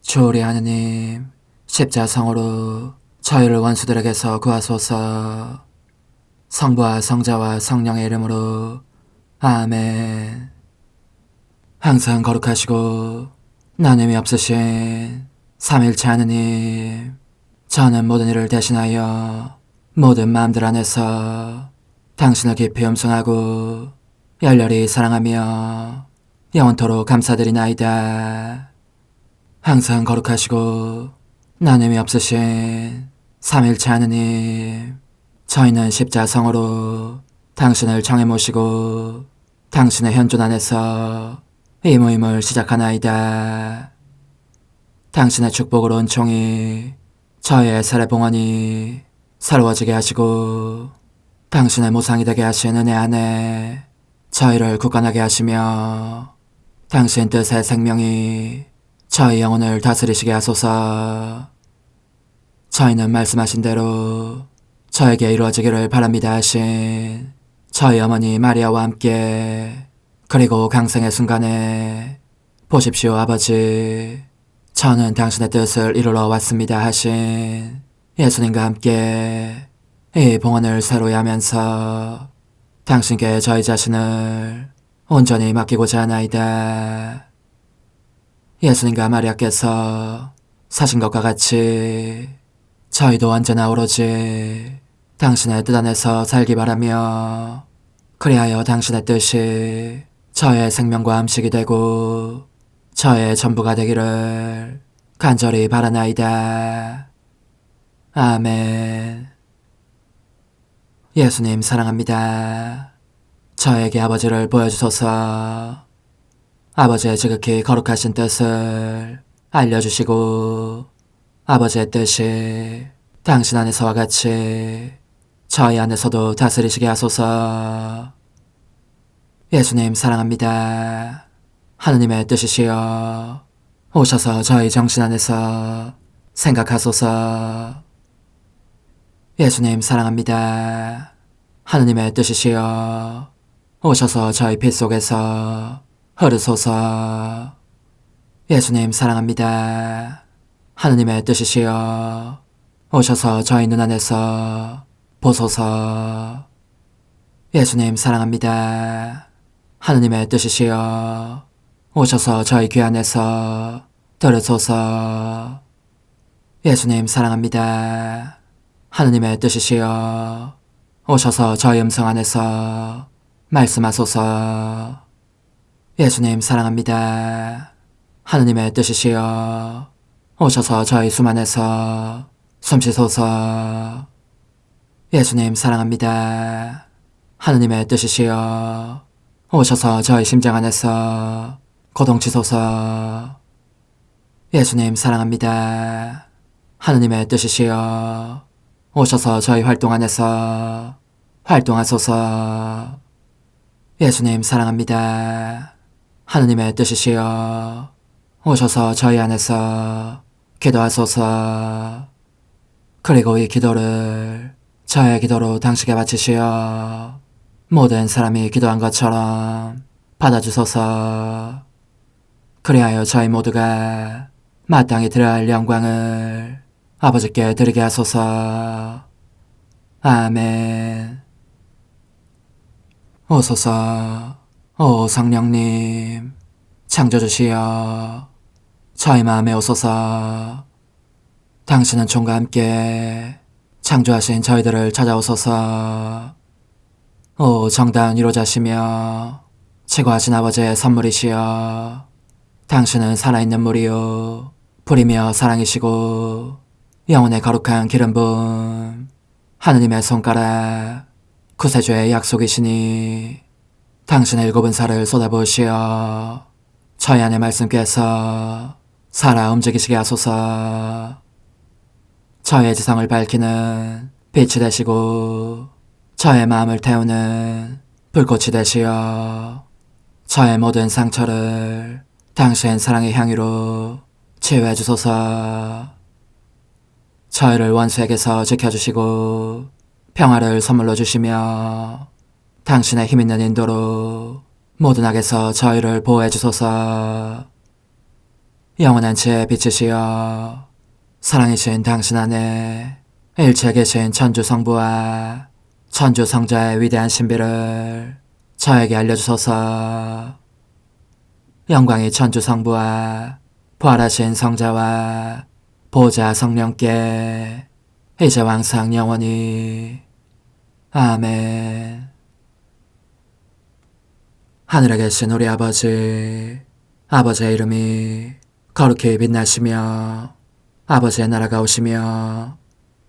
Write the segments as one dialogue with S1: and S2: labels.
S1: 주오리 하느님, 십자성으로 저희를 원수들에게서 구하소서. 성부와 성자와 성령의 이름으로 아멘. 항상 거룩하시고 나눔이 없으신 삼일체 하느님, 저는 모든 일을 대신하여 모든 마음들 안에서 당신을 깊이 음성하고 열렬히 사랑하며 영원토록 감사드리나이다. 항상 거룩하시고 나눔이 없으신 삼일체 하느님, 저희는 십자성으로 당신을 정해 모시고 당신의 현존 안에서 이 모임을 시작하나이다. 당신의 축복으로 은총이 저희의 세례봉헌이 새로워지게 하시고 당신의 모상이 되게 하신 은혜 안에 저희를 굳건하게 하시며 당신 뜻의 생명이 저희 영혼을 다스리시게 하소서. 저희는 말씀하신 대로 저에게 이루어지기를 바랍니다 하신 저희 어머니 마리아와 함께, 그리고 강생의 순간에 보십시오 아버지, 저는 당신의 뜻을 이루러 왔습니다 하신 예수님과 함께 이 봉헌을 새로이 하면서 당신께 저희 자신을 온전히 맡기고자 하나이다. 예수님과 마리아께서 사신 것과 같이 저희도 언제나 오로지 당신의 뜻 안에서 살기 바라며, 그리하여 당신의 뜻이 저의 생명과 음식이 되고 저의 전부가 되기를 간절히 바라나이다. 아멘. 예수님 사랑합니다. 저에게 아버지를 보여주소서. 아버지의 지극히 거룩하신 뜻을 알려주시고 아버지의 뜻이 당신 안에서와 같이 저희 안에서도 다스리시게 하소서. 예수님 사랑합니다. 하느님의 뜻이시여 오셔서 저희 정신 안에서 생각하소서. 예수님 사랑합니다. 하느님의 뜻이시여 오셔서 저희 피 속에서 흐르소서. 예수님 사랑합니다. 하느님의 뜻이시여 오셔서 저희 눈 안에서 보소서. 예수님 사랑합니다. 하느님의 뜻이시여 오셔서 저희 귀 안에서 들으소서. 예수님 사랑합니다. 하느님의 뜻이시여 오셔서 저희 음성 안에서 말씀하소서. 예수님 사랑합니다. 하느님의 뜻이시여 오셔서 저희 숨 안에서 숨쉬소서. 예수님 사랑합니다. 하느님의 뜻이시여 오셔서 저희 심장 안에서 고동치소서. 예수님 사랑합니다. 하느님의 뜻이시여 오셔서 저희 활동 안에서 활동하소서. 예수님 사랑합니다. 하느님의 뜻이시여 오셔서 저희 안에서 기도하소서. 그리고 이 기도를 저의 기도로 당신께 바치시어 모든 사람이 기도한 것처럼 받아주소서. 그리하여 저희 모두가 마땅히 드려야 할 영광을 아버지께 드리게 하소서. 아멘. 오소서. 오 성령님 창조주시여 저희 마음에 오소서. 당신은 총과 함께 창조하신 저희들을 찾아오소서. 오 정다운 위로자시며 최고하신 아버지의 선물이시여 당신은 살아있는 물이요 불이며 사랑이시고 영혼의 거룩한 기름 부음 하느님의 손가락 구세주의 약속이시니 당신의 일곱은 살을 쏟아부으시어 저희 안의 말씀께서 살아 움직이시게 하소서. 저의 지성을 밝히는 빛이 되시고 저의 마음을 태우는 불꽃이 되시어 저의 모든 상처를 당신 사랑의 향유로 치유해 주소서. 저희를 원수에게서 지켜주시고 평화를 선물로 주시며 당신의 힘있는 인도로 모든 악에서 저희를 보호해 주소서. 영원한 제 빛이시여 사랑이신 당신 안에 일체 계신 천주 성부와 천주 성자의 위대한 신비를 저에게 알려주소서. 영광이 천주 성부와 부활하신 성자와 보좌 성령께 이제와 항상 영원히 아멘. 하늘에 계신 우리 아버지, 아버지의 이름이 거룩히 빛나시며 아버지의 나라가 오시며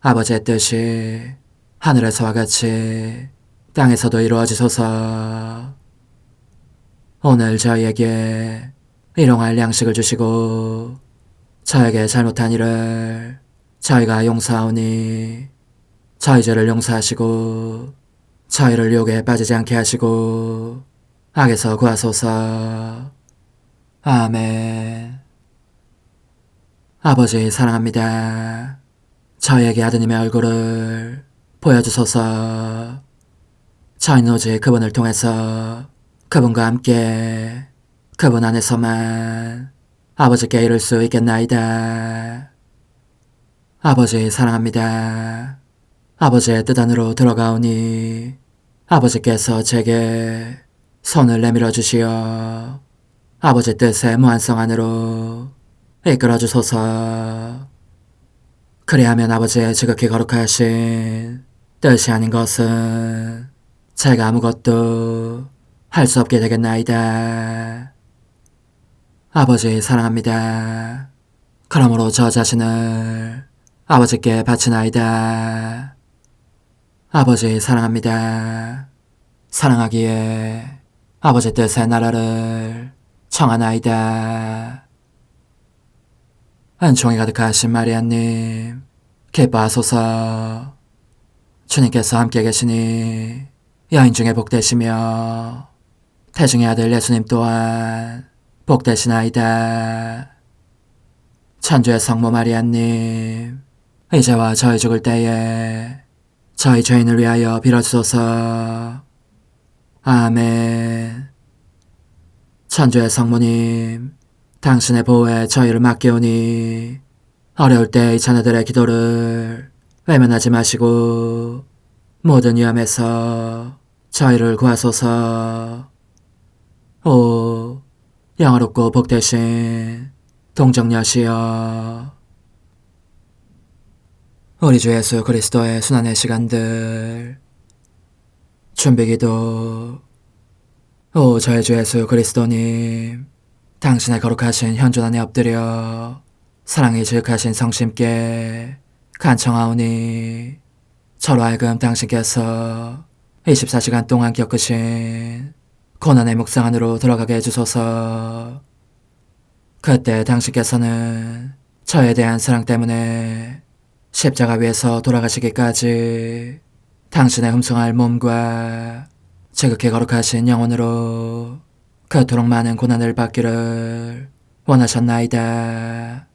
S1: 아버지의 뜻이 하늘에서와 같이 땅에서도 이루어지소서. 오늘 저희에게 일용할 양식을 주시고 저에게 잘못한 일을 저희가 용서하오니 저희 죄를 용서하시고 저희를 유혹에 빠지지 않게 하시고 악에서 구하소서. 아멘. 아버지 사랑합니다. 저희에게 아드님의 얼굴을 보여주소서. 저희는 오직 그분을 통해서 그분과 함께 그분 안에서만 아버지께 이룰 수 있겠나이다. 아버지 사랑합니다. 아버지의 뜻 안으로 들어가오니 아버지께서 제게 손을 내밀어 주시어 아버지 뜻의 무한성 안으로 이끌어 주소서. 그리하면 아버지의 지극히 거룩하신 뜻이 아닌 것은 제가 아무것도 할 수 없게 되겠나이다. 아버지 사랑합니다. 그러므로 저 자신을 아버지께 바치나이다. 아버지 사랑합니다. 사랑하기에 아버지 뜻의 나라를 청하나이다. 은총이 가득하신 마리아님, 기뻐하소서. 주님께서 함께 계시니 여인 중에 복되시며 태중의 아들 예수님 또한 복되시나이다. 천주의 성모 마리아님, 이제와 저희 죽을 때에 저희 죄인을 위하여 빌어주소서. 아멘. 천주의 성모님, 당신의 보호에 저희를 맡기오니 어려울 때 이 자녀들의 기도를 외면하지 마시고 모든 위험에서 저희를 구하소서. 오, 영화롭고 복되신 동정녀시여, 우리 주 예수 그리스도의 순환의 시간들 준비기도. 오 저희 주 예수 그리스도님, 당신의 거룩하신 현존 안에 엎드려 사랑이 지극하신 성심께 간청하오니 저로 하여금 당신께서 24시간 동안 겪으신 고난의 묵상 안으로 들어가게 해주소서. 그때 당신께서는 저에 대한 사랑 때문에 십자가 위에서 돌아가시기까지 당신의 흠숭할 몸과 지극히 거룩하신 영혼으로 그토록 많은 고난을 받기를 원하셨나이다.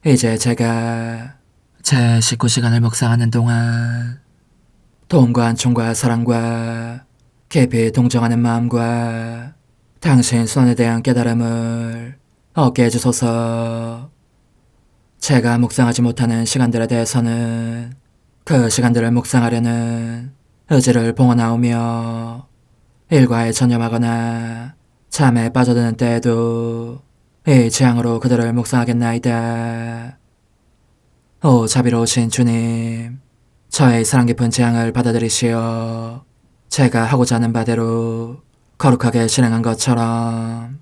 S1: 이제 제가 제 19시간을 묵상하는 동안 도움과 안총과 사랑과 깊이 동정하는 마음과 당신 손에 대한 깨달음을 얻게 해주소서. 제가 묵상하지 못하는 시간들에 대해서는 그 시간들을 묵상하려는 의지를 봉헌하오며 일과에 전념하거나 잠에 빠져드는 때에도 이 취향으로 그들을 묵상하겠나이다. 오 자비로우신 주님, 저의 사랑 깊은 재앙을 받아들이시어 제가 하고자 하는 바대로 거룩하게 실행한 것처럼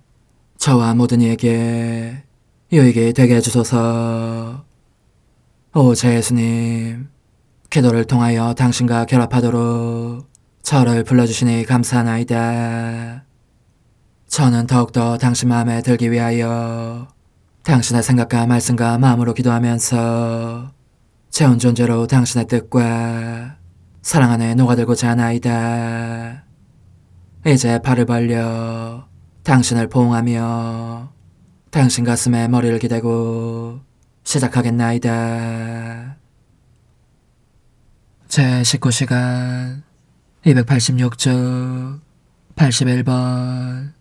S1: 저와 모든 이에게 유익이 되게 해주소서. 오 제 예수님, 기도를 통하여 당신과 결합하도록 저를 불러주시니 감사하나이다. 저는 더욱더 당신 마음에 들기 위하여 당신의 생각과 말씀과 마음으로 기도하면서 제 온 존재로 당신의 뜻과 사랑 안에 녹아들고자 하나이다. 이제 팔을 벌려 당신을 포옹하며 당신 가슴에 머리를 기대고 시작하겠나이다. 제 19시간 286주 81번.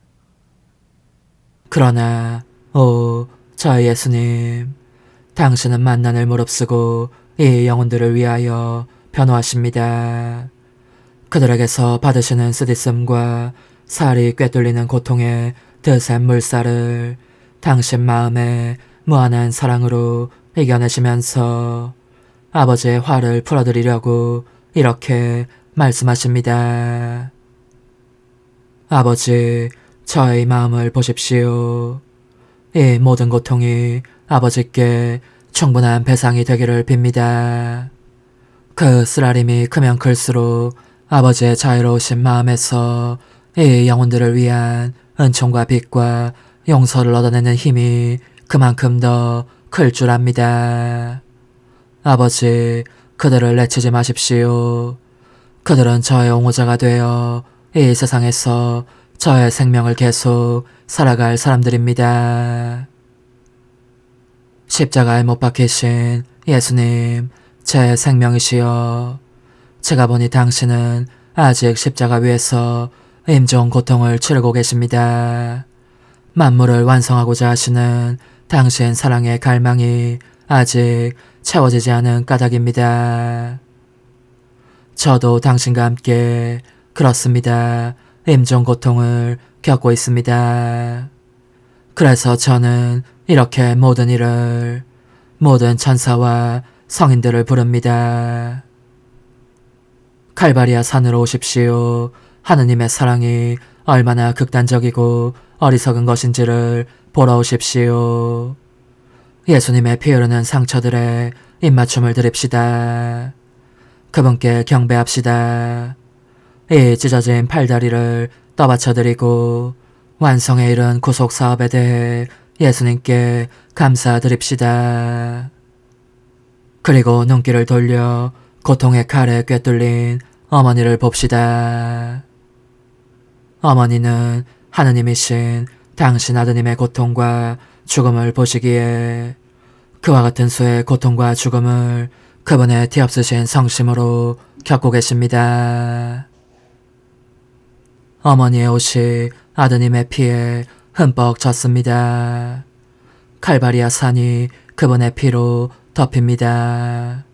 S1: 그러나 오, 저희 예수님, 당신은 만난을 무릅쓰고 이 영혼들을 위하여 변호하십니다. 그들에게서 받으시는 쓰디씀과 살이 꿰뚫리는 고통의 드센 물살을 당신 마음에 무한한 사랑으로 이겨내시면서 아버지의 화를 풀어드리려고 이렇게 말씀하십니다. 아버지, 저의 마음을 보십시오. 이 모든 고통이 아버지께 충분한 배상이 되기를 빕니다. 그 쓰라림이 크면 클수록 아버지의 자유로우신 마음에서 이 영혼들을 위한 은총과 빛과 용서를 얻어내는 힘이 그만큼 더 클 줄 압니다. 아버지, 그들을 내치지 마십시오. 그들은 저의 옹호자가 되어 이 세상에서 저의 생명을 계속 살아갈 사람들입니다. 십자가에 못 박히신 예수님, 제 생명이시여. 제가 보니 당신은 아직 십자가 위에서 임종 고통을 치르고 계십니다. 만물을 완성하고자 하시는 당신 사랑의 갈망이 아직 채워지지 않은 까닭입니다. 저도 당신과 함께 그렇습니다. 임종 고통을 겪고 있습니다. 그래서 저는 이렇게 모든 일을, 모든 천사와 성인들을 부릅니다. 칼바리아 산으로 오십시오. 하느님의 사랑이 얼마나 극단적이고 어리석은 것인지를 보러 오십시오. 예수님의 피 흐르는 상처들에 입맞춤을 드립시다. 그분께 경배합시다. 이 찢어진 팔다리를 떠받쳐드리고 완성에 이른 구속사업에 대해 예수님께 감사드립시다. 그리고 눈길을 돌려 고통의 칼에 꿰뚫린 어머니를 봅시다. 어머니는 하느님이신 당신 아드님의 고통과 죽음을 보시기에 그와 같은 수의 고통과 죽음을 그분의 티없으신 성심으로 겪고 계십니다. 어머니의 옷이 아드님의 피에 흠뻑 젖습니다. 칼바리아 산이 그분의 피로 덮입니다.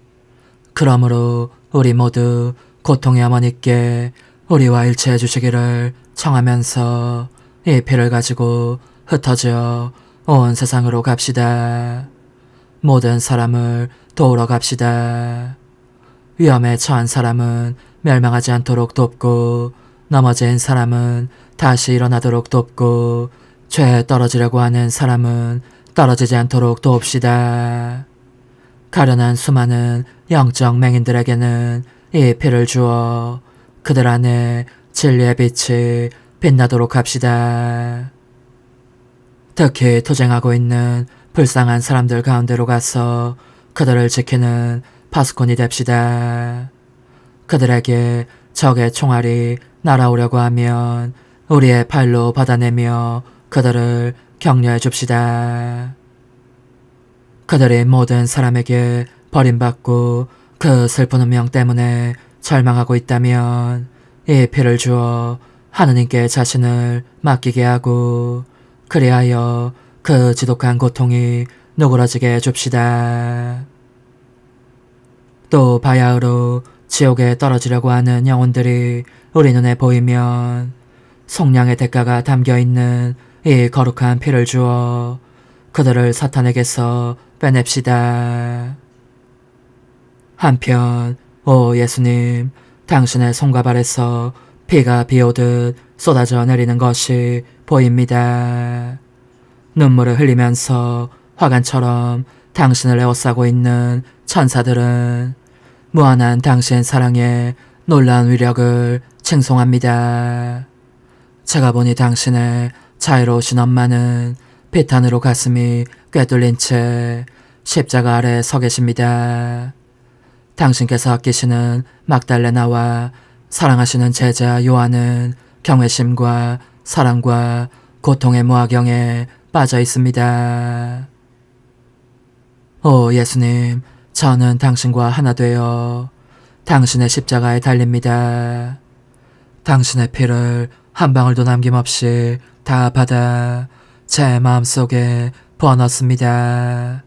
S1: 그러므로 우리 모두 고통의 어머니께 우리와 일치해 주시기를 청하면서 이 피를 가지고 흩어져 온 세상으로 갑시다. 모든 사람을 도우러 갑시다. 위험에 처한 사람은 멸망하지 않도록 돕고 넘어진 사람은 다시 일어나도록 돕고 죄에 떨어지려고 하는 사람은 떨어지지 않도록 도웁시다. 가련한 수많은 영적 맹인들에게는 이 피를 주어 그들 안에 진리의 빛이 빛나도록 합시다. 특히 투쟁하고 있는 불쌍한 사람들 가운데로 가서 그들을 지키는 파수꾼이 됩시다. 그들에게 적의 총알이 날아오려고 하면 우리의 팔로 받아내며 그들을 격려해 줍시다. 그들이 모든 사람에게 버림받고 그 슬픈 운명 때문에 절망하고 있다면 이 피를 주어 하느님께 자신을 맡기게 하고 그리하여 그 지독한 고통이 누그러지게 해줍시다. 또 바야흐로 지옥에 떨어지려고 하는 영혼들이 우리 눈에 보이면 속량의 대가가 담겨있는 이 거룩한 피를 주어 그들을 사탄에게서 빼냅시다. 한편 오 예수님, 당신의 손과 발에서 피가 비오듯 쏟아져 내리는 것이 보입니다. 눈물을 흘리면서 화관처럼 당신을 에워싸고 있는 천사들은 무한한 당신 사랑의 놀라운 위력을 칭송합니다. 제가 보니 당신의 자유로우신 엄마는 비탄으로 가슴이 꿰뚫린 채 십자가 아래 서 계십니다. 당신께서 아끼시는 막달레나와 사랑하시는 제자 요한은 경외심과 사랑과 고통의 무화경에 빠져 있습니다. 오 예수님, 저는 당신과 하나 되어 당신의 십자가에 달립니다. 당신의 피를 한 방울도 남김없이 다 받아 제 마음속에 부어넣습니다.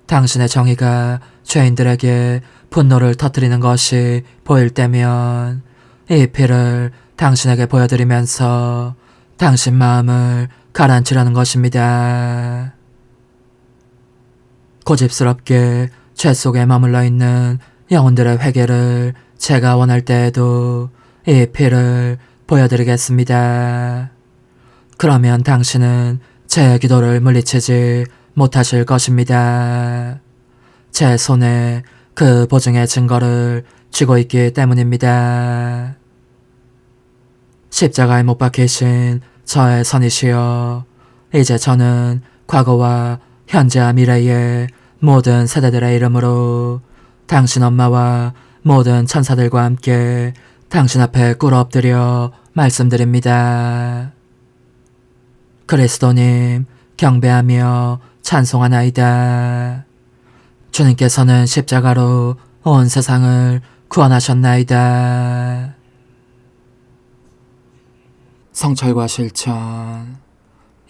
S1: 당신의 정의가 죄인들에게 분노를 터뜨리는 것이 보일 때면 이 피를 당신에게 보여드리면서 당신 마음을 가라앉히려는 것입니다. 고집스럽게 죄 속에 머물러 있는 영혼들의 회개를 제가 원할 때에도 이 피를 보여드리겠습니다. 그러면 당신은 제 기도를 물리치지 못하실 것입니다. 제 손에 그 보증의 증거를 쥐고 있기 때문입니다. 십자가에 못 박히신 저의 선이시여, 이제 저는 과거와 현재와 미래의 모든 세대들의 이름으로 당신 엄마와 모든 천사들과 함께 당신 앞에 꿇어 엎드려 말씀드립니다. 그리스도님, 경배하며 찬송하나이다. 주님께서는 십자가로 온 세상을 구원하셨나이다. 성찰과 실천.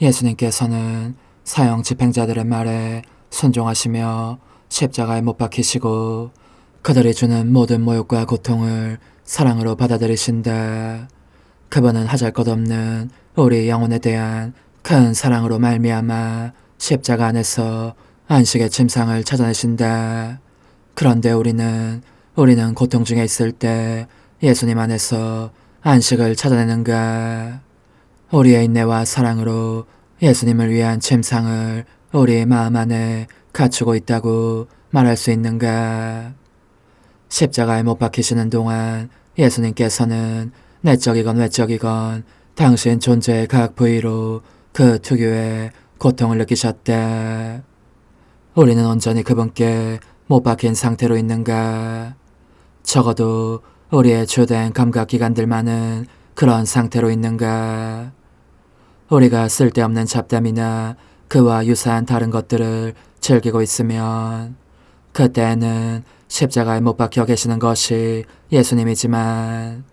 S1: 예수님께서는 사형 집행자들의 말에 순종하시며 십자가에 못 박히시고 그들이 주는 모든 모욕과 고통을 사랑으로 받아들이신다. 그분은 하잘것없는 우리 영혼에 대한 큰 사랑으로 말미암아 십자가 안에서 안식의 침상을 찾아내신다. 그런데 우리는 고통 중에 있을 때 예수님 안에서 안식을 찾아내는가? 우리의 인내와 사랑으로 예수님을 위한 침상을 우리 마음 안에 갖추고 있다고 말할 수 있는가? 십자가에 못 박히시는 동안 예수님께서는 내적이건 외적이건 당신 존재의 각 부위로 그 특유의 고통을 느끼셨다. 우리는 온전히 그분께 못 박힌 상태로 있는가? 적어도 우리의 주된 감각기관들만은 그런 상태로 있는가? 우리가 쓸데없는 잡담이나 그와 유사한 다른 것들을 즐기고 있으면 그때는 십자가에 못 박혀 계시는 것이 예수님이지만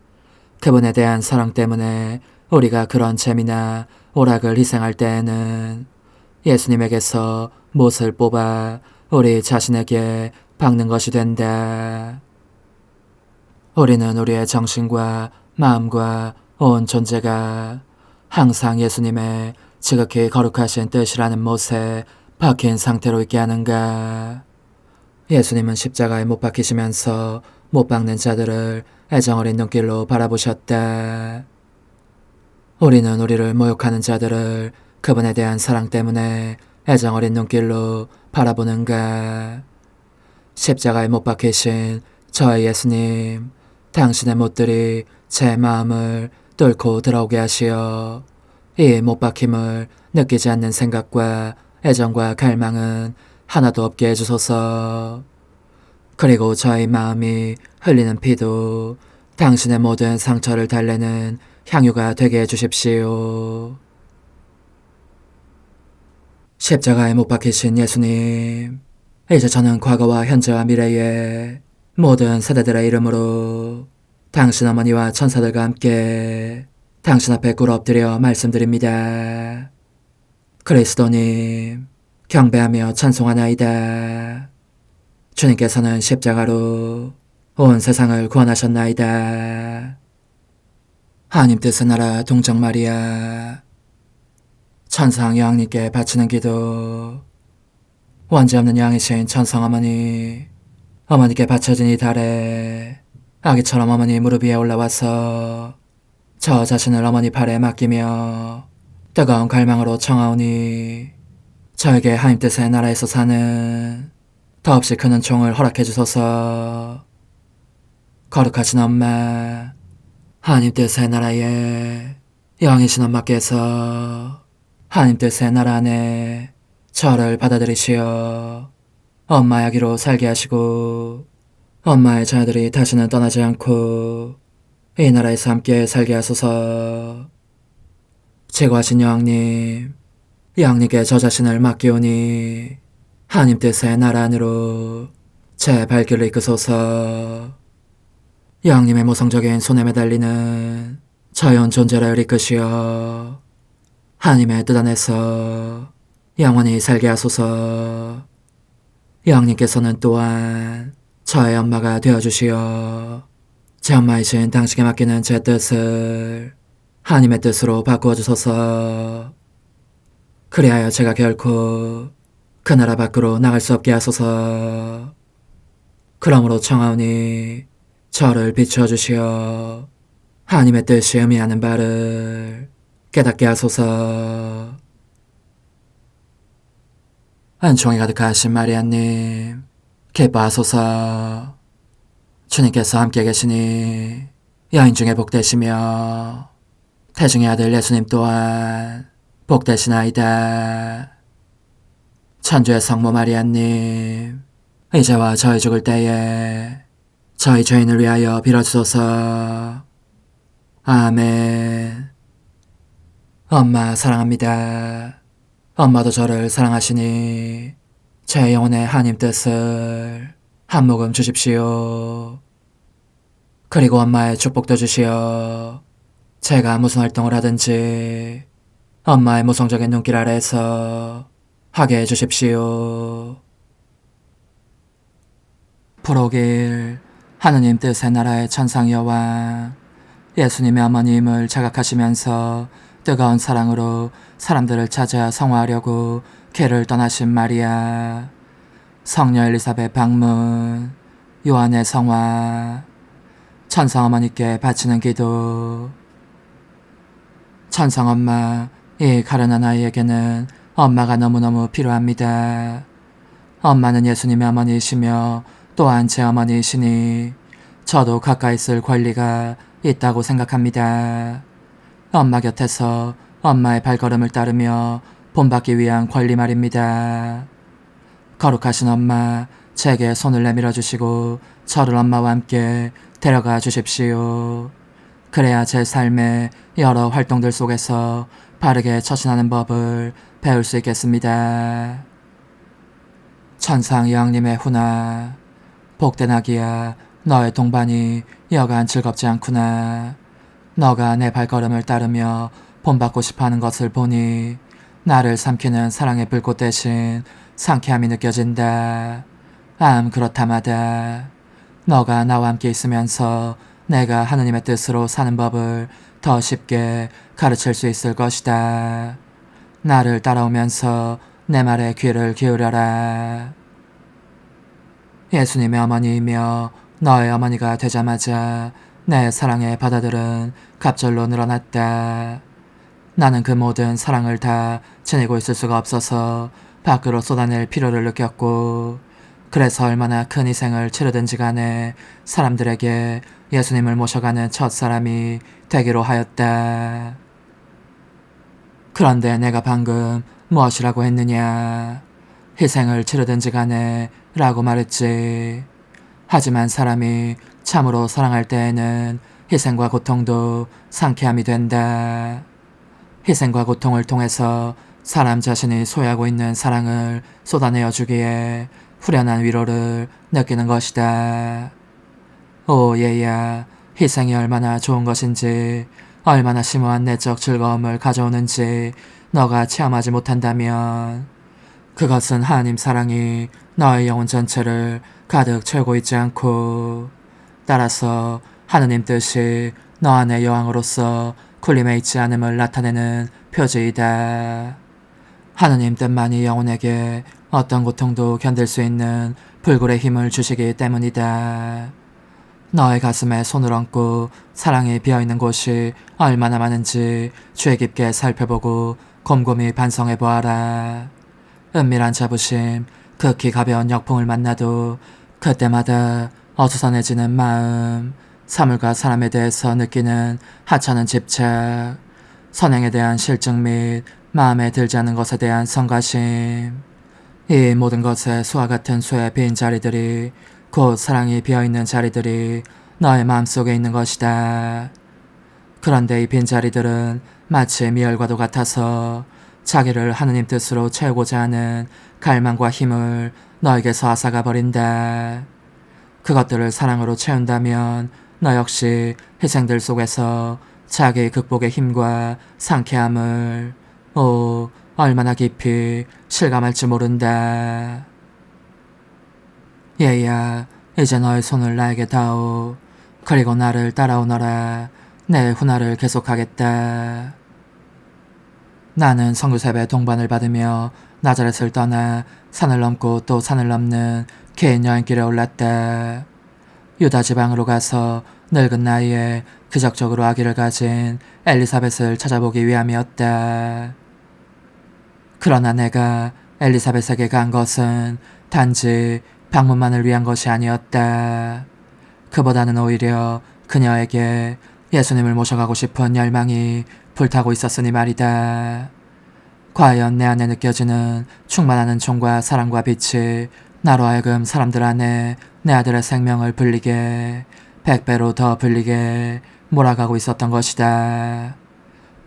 S1: 그분에 대한 사랑 때문에 우리가 그런 재미나 오락을 희생할 때에는 예수님에게서 못을 뽑아 우리 자신에게 박는 것이 된다. 우리는 우리의 정신과 마음과 온 존재가 항상 예수님의 지극히 거룩하신 뜻이라는 못에 박힌 상태로 있게 하는가? 예수님은 십자가에 못 박히시면서 못 박는 자들을 애정어린 눈길로 바라보셨다. 우리는 우리를 모욕하는 자들을 그분에 대한 사랑 때문에 애정어린 눈길로 바라보는가? 십자가에 못 박히신 저의 예수님, 당신의 못들이 제 마음을 뚫고 들어오게 하시어 이 못 박힘을 느끼지 않는 생각과 애정과 갈망은 하나도 없게 해주소서. 그리고 저의 마음이 흘리는 피도 당신의 모든 상처를 달래는 향유가 되게 해주십시오. 십자가에 못 박히신 예수님, 이제 저는 과거와 현재와 미래의 모든 세대들의 이름으로 당신 어머니와 천사들과 함께 당신 앞에 꿇어 엎드려 말씀드립니다. 그리스도님, 경배하며 찬송하나이다. 주님께서는 십자가로 온 세상을 구원하셨나이다. 하나님 뜻의 나라 동정 마리아, 천상 여왕님께 바치는 기도. 원죄 없는 여왕이신 천상 어머니, 어머니께 바쳐진 이 달에 아기처럼 어머니 무릎 위에 올라와서 저 자신을 어머니 팔에 맡기며 뜨거운 갈망으로 청하오니 저에게 하나님 뜻의 나라에서 사는 더없이 큰 은총을 허락해 주소서. 거룩하신 엄마, 하나님 뜻의 나라에 여왕이신 엄마께서 하나님 뜻의 나라 안에 저를 받아들이시어 엄마의 아기로 살게 하시고 엄마의 자녀들이 다시는 떠나지 않고 이 나라에서 함께 살게 하소서. 제거하신 여왕님, 여왕님께 저 자신을 맡기오니 하나님 뜻의 나라 안으로 제 발길을 이끄소서. 여왕님의 모성적인 손에 매달리는 자연 존재를 이끄시어 하나님의 뜻 안에서 영원히 살게 하소서. 영님께서는 또한 저의 엄마가 되어주시어 제 엄마이신 당신께 맡기는 제 뜻을 하나님의 뜻으로 바꾸어 주소서. 그리하여 제가 결코 그 나라 밖으로 나갈 수 없게 하소서. 그러므로 청하오니 저를 비추어 주시어 하나님의 뜻이 의미하는 바를 깨닫게 하소서. 은총이 가득하신 마리아님, 기뻐하소서. 주님께서 함께 계시니 여인 중에 복되시며 태중의 아들 예수님 또한 복되시나이다. 천주의 성모 마리아님, 이제와 저희 죽을 때에 저희 죄인을 위하여 빌어주소서. 아멘. 엄마 사랑합니다. 엄마도 저를 사랑하시니 제 영혼의 하나님 뜻을 한 모금 주십시오. 그리고 엄마의 축복도 주시어 제가 무슨 활동을 하든지 엄마의 모성적인 눈길 아래에서 하게 해주십시오. 프로길 하느님 뜻의 나라의 천상 여왕 예수님의 어머님을 자각하시면서 뜨거운 사랑으로 사람들을 찾아 성화하려고 궤를 떠나신 마리아, 성녀 엘리사벳 방문, 요한의 성화, 천상 어머니께 바치는 기도. 천상 엄마, 이 가련한 아이에게는 엄마가 너무너무 필요합니다. 엄마는 예수님의 어머니이시며 또한 제 어머니이시니 저도 가까이 있을 권리가 있다고 생각합니다. 엄마 곁에서 엄마의 발걸음을 따르며 본받기 위한 권리 말입니다. 거룩하신 엄마, 제게 손을 내밀어 주시고 저를 엄마와 함께 데려가 주십시오. 그래야 제 삶의 여러 활동들 속에서 바르게 처신하는 법을 배울 수 있겠습니다. 천상 여왕님의 훈화, 복된 아기야, 너의 동반이 여간 즐겁지 않구나. 너가 내 발걸음을 따르며 본받고 싶어하는 것을 보니 나를 삼키는 사랑의 불꽃 대신 상쾌함이 느껴진다. 그렇다마다 너가 나와 함께 있으면서 내가 하느님의 뜻으로 사는 법을 더 쉽게 가르칠 수 있을 것이다. 나를 따라오면서 내 말에 귀를 기울여라. 예수님의 어머니이며 너의 어머니가 되자마자 내 사랑의 바다들은 갑절로 늘어났다. 나는 그 모든 사랑을 다 지니고 있을 수가 없어서 밖으로 쏟아낼 필요를 느꼈고, 그래서 얼마나 큰 희생을 치르든지 간에 사람들에게 예수님을 모셔가는 첫 사람이 되기로 하였다. 그런데 내가 방금 무엇이라고 했느냐? 희생을 치르든지 간에 라고 말했지. 하지만 사람이 참으로 사랑할 때에는 희생과 고통도 상쾌함이 된다. 희생과 고통을 통해서 사람 자신이 소유하고 있는 사랑을 쏟아내어 주기에 후련한 위로를 느끼는 것이다. 오 얘야, 희생이 얼마나 좋은 것인지, 얼마나 심오한 내적 즐거움을 가져오는지 너가 체험하지 못한다면 그것은 하나님 사랑이 너의 영혼 전체를 가득 채우고 있지 않고, 따라서 하느님 뜻이 너 안의 여왕으로서 군림해 있지 않음을 나타내는 표지이다. 하느님 뜻만이 영혼에게 어떤 고통도 견딜 수 있는 불굴의 힘을 주시기 때문이다. 너의 가슴에 손을 얹고 사랑이 비어있는 곳이 얼마나 많은지 주의 깊게 살펴보고 곰곰이 반성해 보아라. 은밀한 자부심, 극히 가벼운 역풍을 만나도 그때마다 어수선해지는 마음, 사물과 사람에 대해서 느끼는 하찮은 집착, 선행에 대한 실증 및 마음에 들지 않은 것에 대한 성가심, 이 모든 것에 수와 같은 수의 빈 자리들이, 곧 사랑이 비어있는 자리들이 너의 마음속에 있는 것이다. 그런데 이 빈자리들은 마치 미열과도 같아서 자기를 하느님 뜻으로 채우고자 하는 갈망과 힘을 너에게서 앗아가 버린다. 그것들을 사랑으로 채운다면 너 역시 희생들 속에서 자기 극복의 힘과 상쾌함을, 오, 얼마나 깊이 실감할지 모른다. 얘야, 이제 너의 손을 나에게 다오. 그리고 나를 따라오너라. 내 훈화를 계속하겠다. 나는 성교셉의 동반을 받으며 나자렛을 떠나 산을 넘고 또 산을 넘는 긴 여행길에 올랐다. 유다 지방으로 가서 늙은 나이에 기적적으로 아기를 가진 엘리사벳을 찾아보기 위함이었다. 그러나 내가 엘리사벳에게 간 것은 단지 방문만을 위한 것이 아니었다. 그보다는 오히려 그녀에게 예수님을 모셔가고 싶은 열망이 불타고 있었으니 말이다. 과연 내 안에 느껴지는 충만한 은총과 사랑과 빛이 나로 하여금 사람들 안에 내 아들의 생명을 불리게 100배로 더 불리게 몰아가고 있었던 것이다.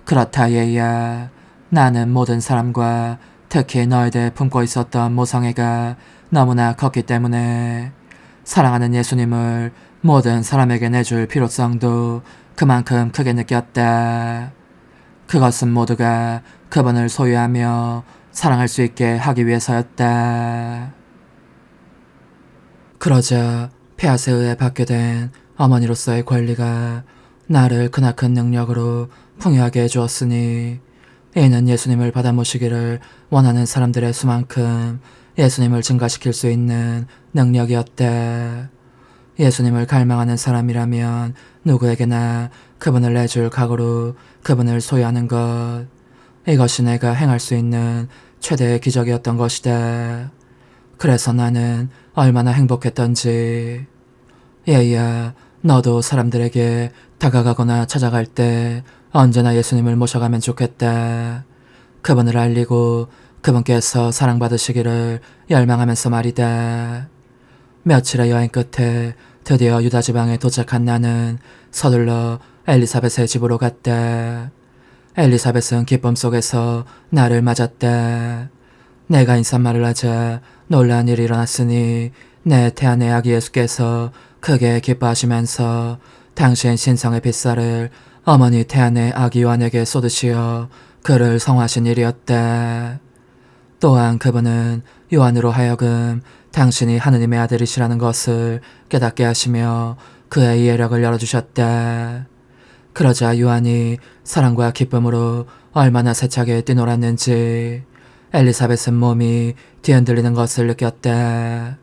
S1: 그렇다 얘야. 나는 모든 사람과 특히 너에 대해 품고 있었던 모성애가 너무나 컸기 때문에 사랑하는 예수님을 모든 사람에게 내줄 필요성도 그만큼 크게 느꼈다. 그것은 모두가 그분을 소유하며 사랑할 수 있게 하기 위해서였다. 그러자 폐하에 의해 받게 된 어머니로서의 권리가 나를 크나큰 능력으로 풍요하게 해주었으니 이는 예수님을 받아 모시기를 원하는 사람들의 수만큼 예수님을 증가시킬 수 있는 능력이었다. 예수님을 갈망하는 사람이라면 누구에게나 그분을 내줄 각오로 그분을 소유하는 것, 이것이 내가 행할 수 있는 최대의 기적이었던 것이다. 그래서 나는 얼마나 행복했던지. 얘야, 너도 사람들에게 다가가거나 찾아갈 때 언제나 예수님을 모셔가면 좋겠다. 그분을 알리고 그분께서 사랑받으시기를 열망하면서 말이다. 며칠의 여행 끝에 드디어 유다 지방에 도착한 나는 서둘러 엘리사벳의 집으로 갔다. 엘리사벳은 기쁨 속에서 나를 맞았다. 내가 인사말을 하자 놀라운 일이 일어났으니 내 태안의 아기 예수께서 크게 기뻐하시면서 당신 신성의 빗살을 어머니 태안의 아기 요한에게 쏟으시어 그를 성화하신 일이었다. 또한 그분은 요한으로 하여금 당신이 하느님의 아들이시라는 것을 깨닫게 하시며 그의 이해력을 열어주셨다. 그러자 요한이 사랑과 기쁨으로 얼마나 세차게 뛰놀았는지 엘리사벳은 몸이 뒤흔들리는 것을 느꼈다.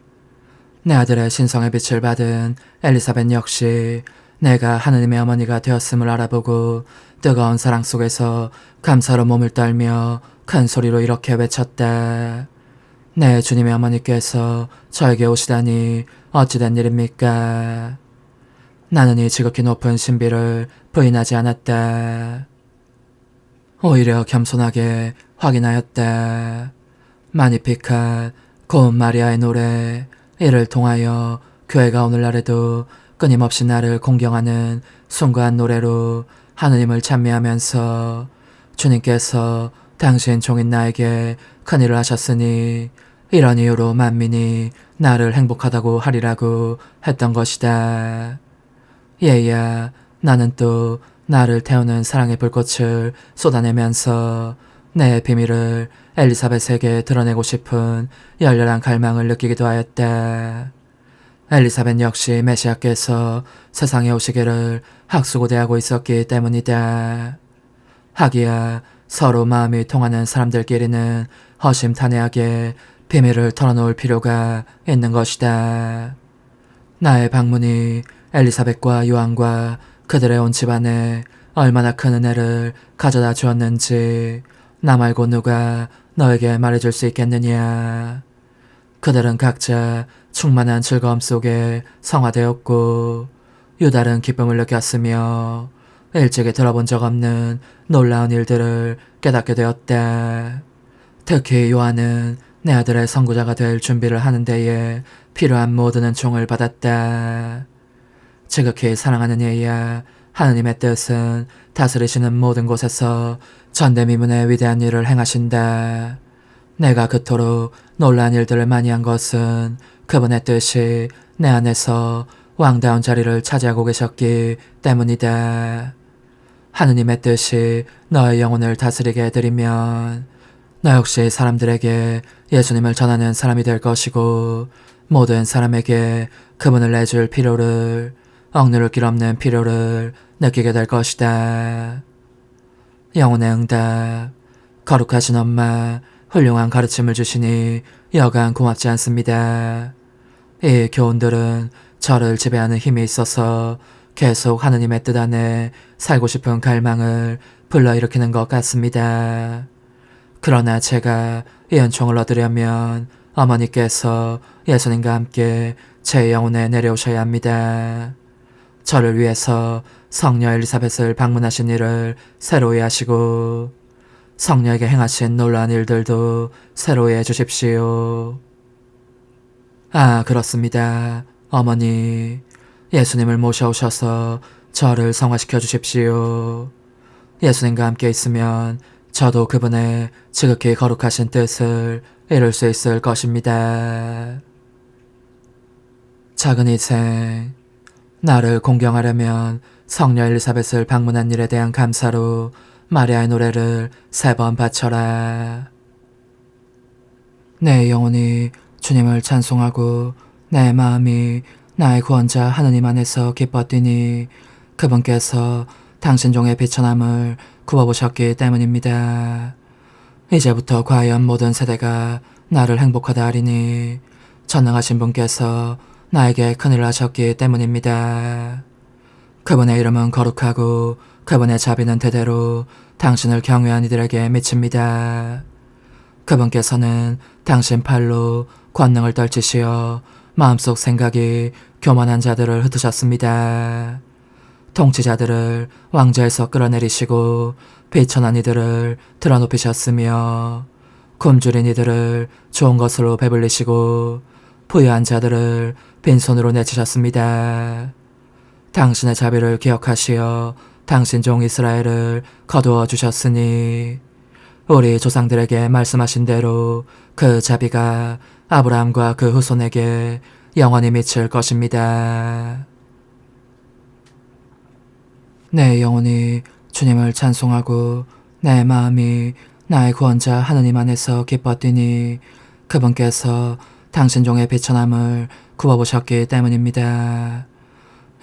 S1: 내 아들의 신성의 빛을 받은 엘리사벳 역시 내가 하느님의 어머니가 되었음을 알아보고 뜨거운 사랑 속에서 감사로 몸을 떨며 큰 소리로 이렇게 외쳤다. 내 주님의 어머니께서 저에게 오시다니 어찌된 일입니까? 나는 이 지극히 높은 신비를 부인하지 않았다. 오히려 겸손하게 확인하였다. 마니피칸, 고운 마리아의 노래, 이를 통하여 교회가 오늘날에도 끊임없이 나를 공경하는 숭고한 노래로 하느님을 찬미하면서 주님께서 당신 종인 나에게 큰일을 하셨으니 이런 이유로 만민이 나를 행복하다고 하리라고 했던 것이다. 얘야, 나는 또 나를 태우는 사랑의 불꽃을 쏟아내면서 내 비밀을 엘리사벳에게 드러내고 싶은 열렬한 갈망을 느끼기도 하였다. 엘리사벳 역시 메시아께서 세상에 오시기를 학수고대하고 있었기 때문이다. 하기야 서로 마음이 통하는 사람들끼리는 허심탄회하게 비밀을 털어놓을 필요가 있는 것이다. 나의 방문이 엘리사벳과 요한과 그들의 온 집안에 얼마나 큰 은혜를 가져다 주었는지 나 말고 누가 너에게 말해줄 수 있겠느냐. 그들은 각자 충만한 즐거움 속에 성화되었고 유달은 기쁨을 느꼈으며 일찍이 들어본 적 없는 놀라운 일들을 깨닫게 되었다. 특히 요한은 내 아들의 선구자가 될 준비를 하는 데에 필요한 모든 은총을 받았다. 지극히 사랑하는 얘야, 하느님의 뜻은 다스리시는 모든 곳에서 전대미문의 위대한 일을 행하신다. 내가 그토록 놀라운 일들을 많이 한 것은 그분의 뜻이 내 안에서 왕다운 자리를 차지하고 계셨기 때문이다. 하느님의 뜻이 너의 영혼을 다스리게 해드리면 너 역시 사람들에게 예수님을 전하는 사람이 될 것이고 모든 사람에게 그분을 내줄 필요를, 억누를 길 없는 필요를 느끼게 될 것이다. 영혼의 응답. 거룩하신 엄마, 훌륭한 가르침을 주시니 여간 고맙지 않습니다. 이 교훈들은 저를 지배하는 힘이 있어서 계속 하느님의 뜻 안에 살고 싶은 갈망을 불러일으키는 것 같습니다. 그러나 제가 이 은총을 얻으려면 어머니께서 예수님과 함께 제 영혼에 내려오셔야 합니다. 저를 위해서 성녀 엘리사벳을 방문하신 일을 새로이 하시고 성녀에게 행하신 놀라운 일들도 새로이 해주십시오. 아, 그렇습니다. 어머니, 예수님을 모셔오셔서 저를 성화시켜 주십시오. 예수님과 함께 있으면 저도 그분의 지극히 거룩하신 뜻을 이룰 수 있을 것입니다. 작은 희생. 나를 공경하려면 성녀 엘리사벳을 방문한 일에 대한 감사로 마리아의 노래를 3번 바쳐라. 내 영혼이 주님을 찬송하고 내 마음이 나의 구원자 하느님 안에서 기뻤더니 그분께서 당신 종의 비천함을 굽어보셨기 때문입니다. 이제부터 과연 모든 세대가 나를 행복하다 하리니 전능하신 분께서 나에게 큰일을 하셨기 때문입니다. 그분의 이름은 거룩하고 그분의 자비는 대대로 당신을 경외한 이들에게 미칩니다. 그분께서는 당신 팔로 권능을 떨치시어 마음속 생각이 교만한 자들을 흩으셨습니다. 통치자들을 왕좌에서 끌어내리시고 비천한 이들을 드러높이셨으며 굶주린 이들을 좋은 것으로 배불리시고 부유한 자들을 빈손으로 내치셨습니다. 당신의 자비를 기억하시어 당신 종 이스라엘을 거두어 주셨으니 우리 조상들에게 말씀하신 대로 그 자비가 아브라함과 그 후손에게 영원히 미칠 것입니다. 내 영혼이 주님을 찬송하고 내 마음이 나의 구원자 하느님 안에서 기뻤더니 그분께서 당신 종의 비천함을 굽어보셨기 때문입니다.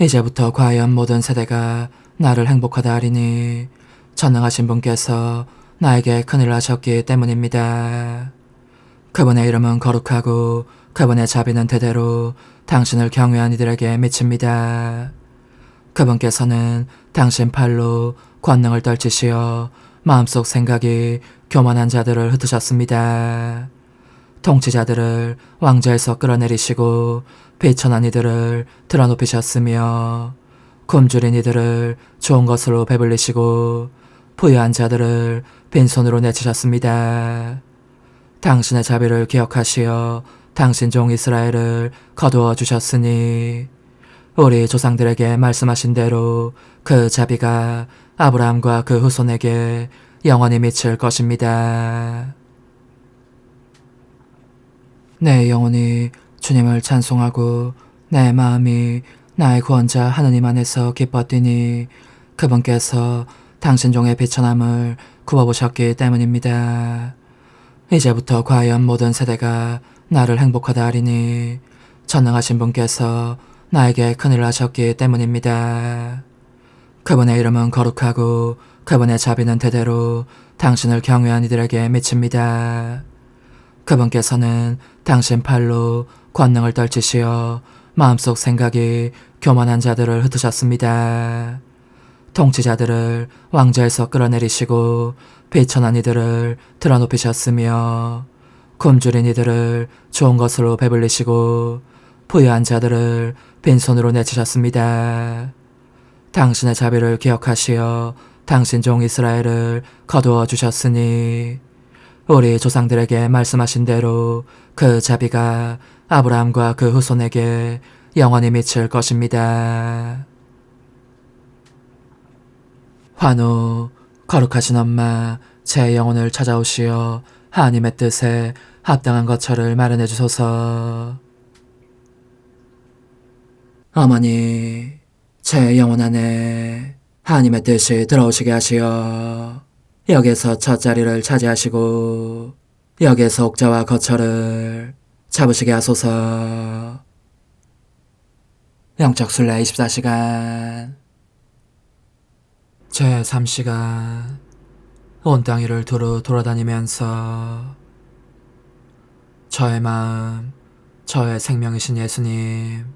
S1: 이제부터 과연 모든 세대가 나를 행복하다 하리니 전능하신 분께서 나에게 큰일을 하셨기 때문입니다. 그분의 이름은 거룩하고 그분의 자비는 대대로 당신을 경외한 이들에게 미칩니다. 그분께서는 당신 팔로 권능을 떨치시어 마음속 생각이 교만한 자들을 흩으셨습니다. 통치자들을 왕좌에서 끌어내리시고 비천한 이들을 드러높이셨으며 굶주린 이들을 좋은 것으로 배불리시고 부유한 자들을 빈손으로 내치셨습니다. 당신의 자비를 기억하시어 당신 종 이스라엘을 거두어 주셨으니 우리 조상들에게 말씀하신 대로 그 자비가 아브라함과 그 후손에게 영원히 미칠 것입니다. 내 영혼이 주님을 찬송하고 내 마음이 나의 구원자 하느님 안에서 기뻤더니 그분께서 당신 종의 비천함을 굽어보셨기 때문입니다. 이제부터 과연 모든 세대가 나를 행복하다 하리니 전능하신 분께서 나에게 큰일을 하셨기 때문입니다. 그분의 이름은 거룩하고 그분의 자비는 대대로 당신을 경외한 이들에게 미칩니다. 그분께서는 당신 팔로 권능을 떨치시어 마음속 생각이 교만한 자들을 흩으셨습니다. 통치자들을 왕좌에서 끌어내리시고 비천한 이들을 드러높이셨으며 굶주린 이들을 좋은 것으로 배불리시고 부유한 자들을 빈손으로 내치셨습니다. 당신의 자비를 기억하시어 당신 종 이스라엘을 거두어 주셨으니 우리 조상들에게 말씀하신 대로 그 자비가 아브라함과 그 후손에게 영원히 미칠 것입니다. 환호. 거룩하신 엄마, 제 영혼을 찾아오시어 하나님의 뜻에 합당한 거처를 마련해 주소서. 어머니, 제 영혼 안에 하나님의 뜻이 들어오시게 하시어 여기에서 첫 자리를 차지하시고 여기에서 옥자와 거처를 잡으시게 하소서. 영적 순례 24시간 제3시간 온 땅 위를 두루 돌아다니면서 저의 마음, 저의 생명이신 예수님,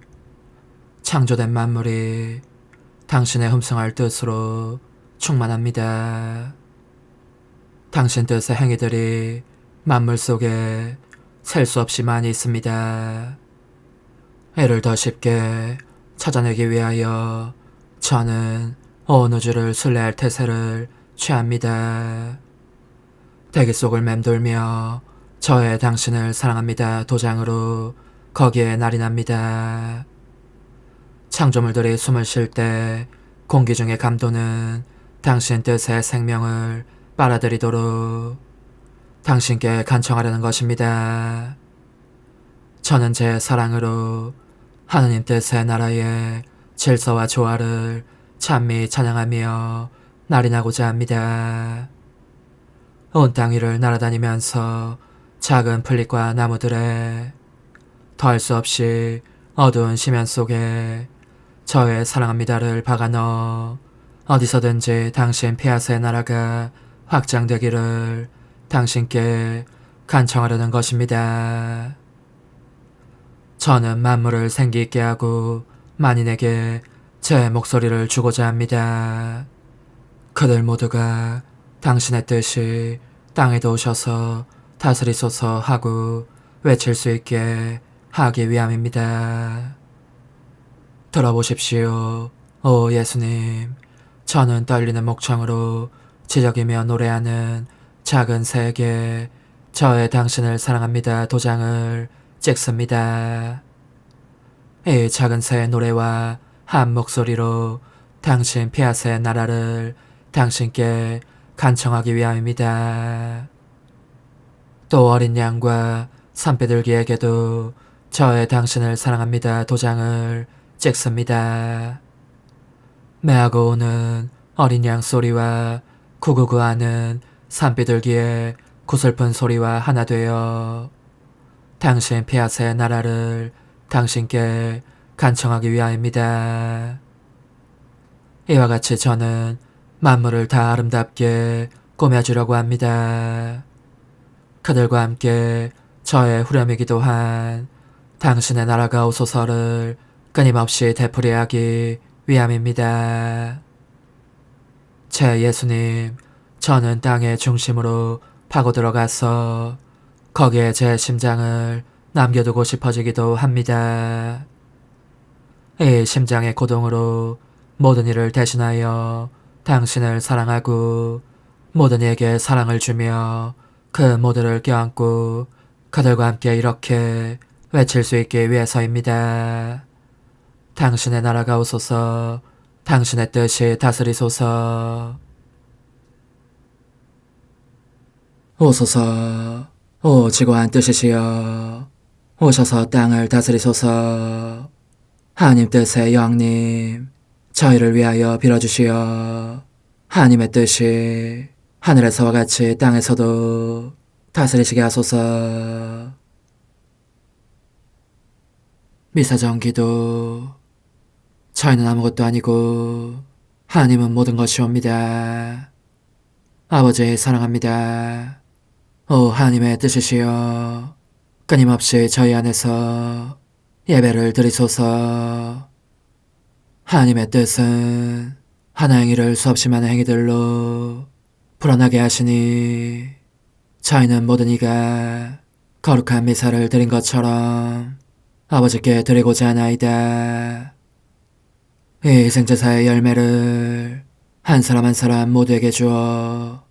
S1: 창조된 만물이 당신의 흠성할 뜻으로 충만합니다. 당신 뜻의 행위들이 만물 속에 셀 수 없이 많이 있습니다. 이를 더 쉽게 찾아내기 위하여 저는 온 우주를 순례할 태세를 취합니다. 대기 속을 맴돌며 저의 당신을 사랑합니다 도장으로 거기에 날이 납니다. 창조물들이 숨을 쉴 때 공기 중의 감도는 당신 뜻의 생명을 빨아들이도록 당신께 간청하려는 것입니다. 저는 제 사랑으로 하느님 뜻의 나라의 질서와 조화를 찬미 찬양하며 날인하고자 합니다. 온 땅 위를 날아다니면서 작은 풀잎과 나무들에 더할 수 없이 어두운 심연 속에 저의 사랑합니다를 박아넣어 어디서든지 당신 피아스의 나라가 확장되기를 당신께 간청하려는 것입니다. 저는 만물을 생기 있게 하고 만인에게 제 목소리를 주고자 합니다. 그들 모두가 당신의 뜻이 땅에도 오셔서 다스리소서 하고 외칠 수 있게 하기 위함입니다. 들어보십시오. 오 예수님, 저는 떨리는 목청으로 지적이며 노래하는 작은 새에게 저의 당신을 사랑합니다 도장을 찍습니다. 이 작은 새의 노래와 한 목소리로 당신 피아스의 나라를 당신께 간청하기 위함입니다. 또 어린 양과 산비둘기에게도 저의 당신을 사랑합니다 도장을 찍습니다. 매하고 오는 어린 양 소리와 구구구하는 산비둘기의 구슬픈 소리와 하나 되어 당신 피아스의 나라를 당신께 간청하기 위함입니다. 이와 같이 저는 만물을 다 아름답게 꾸며주려고 합니다. 그들과 함께 저의 후렴이기도 한 당신의 나라가 오소서를 끊임없이 되풀이하기 위함입니다. 제 예수님, 저는 땅의 중심으로 파고들어가서 거기에 제 심장을 남겨두고 싶어지기도 합니다. 이 심장의 고동으로 모든 이를 대신하여 당신을 사랑하고 모든 이에게 사랑을 주며 그 모두를 껴안고 그들과 함께 이렇게 외칠 수 있기 위해서입니다. 당신의 나라가 오소서, 당신의 뜻이 다스리소서. 오소서, 오 지고한 뜻이시여, 오셔서 땅을 다스리소서. 하나님 뜻의 여왕님, 저희를 위하여 빌어주시어 하나님의 뜻이 하늘에서와 같이 땅에서도 다스리시게 하소서. 미사정 기도. 저희는 아무것도 아니고 하나님은 모든 것이옵니다. 아버지 사랑합니다. 오 하나님의 뜻이시여, 끊임없이 저희 안에서 예배를 드리소서. 하나님의 뜻은 하나 행위를 수없이 많은 행위들로 불어나게 하시니 저희는 모든 이가 거룩한 미사를 드린 것처럼 아버지께 드리고자 하나이다. 이 희생제사의 열매를 한 사람 한 사람 모두에게 주어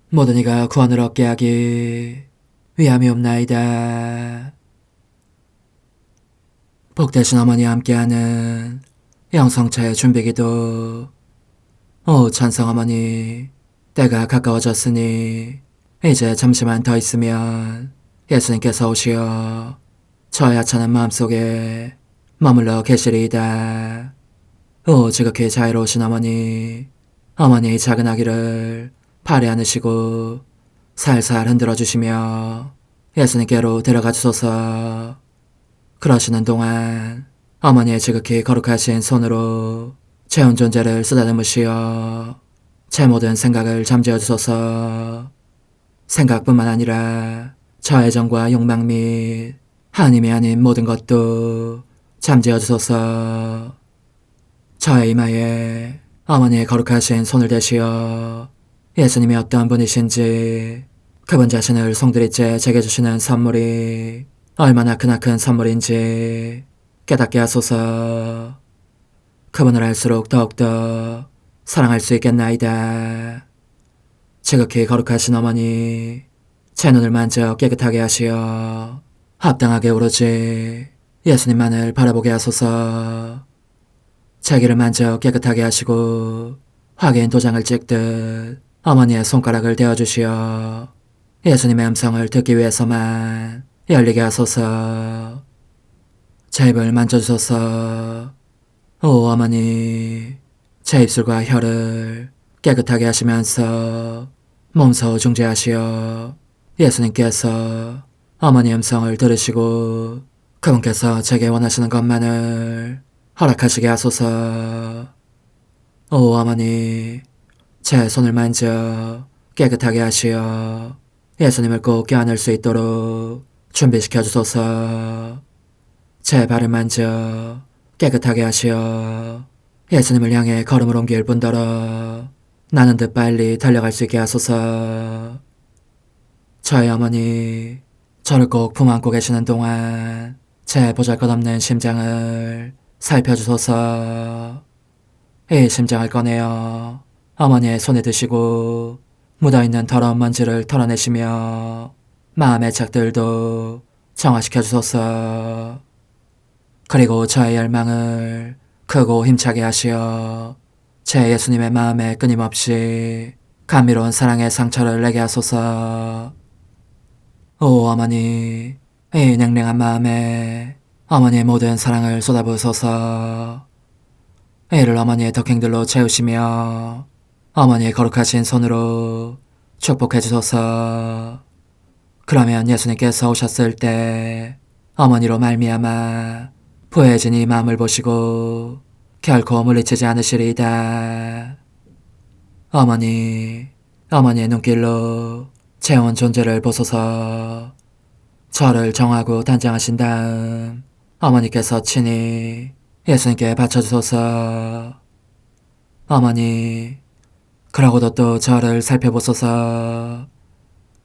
S1: 모든 이가 구원을 얻게 하기 위함이옵나이다. 복되신 어머니와 함께하는 영성차의 준비기도. 오 찬성 어머니, 때가 가까워졌으니 이제 잠시만 더 있으면 예수님께서 오시어 저의 하찮은 마음속에 머물러 계시리이다. 오 지극히 자유로우신 어머니, 어머니의 작은 아기를 팔에 안으시고 살살 흔들어 주시며 예수님께로 데려가 주소서. 그러시는 동안 어머니의 지극히 거룩하신 손으로 제 온 존재를 쓰다듬으시어 제 모든 생각을 잠재워 주소서. 생각뿐만 아니라 저의 정과 욕망 및 하나님이 아닌 모든 것도 잠재워 주소서. 저의 이마에 어머니의 거룩하신 손을 대시어 예수님이 어떤 분이신지 그분 자신을 송두리째 제게 주시는 선물이 얼마나 크나큰 선물인지 깨닫게 하소서. 그분을 알수록 더욱더 사랑할 수 있겠나이다. 지극히 거룩하신 어머니, 제 눈을 만져 깨끗하게 하시어 합당하게 오로지 예수님만을 바라보게 하소서. 제 귀를 만져 깨끗하게 하시고 확인 도장을 찍듯 어머니의 손가락을 대어주시어 예수님의 음성을 듣기 위해서만 열리게 하소서. 제 입을 만져주소서. 오 어머니, 제 입술과 혀를 깨끗하게 하시면서 몸소 중재하시어 예수님께서 어머니의 음성을 들으시고 그분께서 제게 원하시는 것만을 허락하시게 하소서. 오 어머니, 제 손을 만져 깨끗하게 하시어 예수님을 꼭 껴안을 수 있도록 준비시켜 주소서. 제 발을 만져 깨끗하게 하시어 예수님을 향해 걸음을 옮길 뿐더러 나는 듯 빨리 달려갈 수 있게 하소서. 저의 어머니, 저를 꼭 품안고 계시는 동안 제 보잘것없는 심장을 살펴주소서. 이 심장을 꺼내어 어머니의 손에 드시고 묻어있는 더러운 먼지를 털어내시며 마음의 착들도 정화시켜 주소서. 그리고 저의 열망을 크고 힘차게 하시어 제 예수님의 마음에 끊임없이 감미로운 사랑의 상처를 내게 하소서. 오 어머니, 이 냉랭한 마음에 어머니의 모든 사랑을 쏟아부으소서. 이를 어머니의 덕행들로 채우시며 어머니의 거룩하신 손으로 축복해 주소서. 그러면 예수님께서 오셨을 때 어머니로 말미암아 부해진 이 마음을 보시고 결코 물리치지 않으시리이다. 어머니, 어머니의 눈길로 제 온 존재를 보소서. 저를 정하고 단장하신 다음 어머니께서 친히 예수님께 바쳐주소서. 어머니, 그러고도 또 저를 살펴보소서.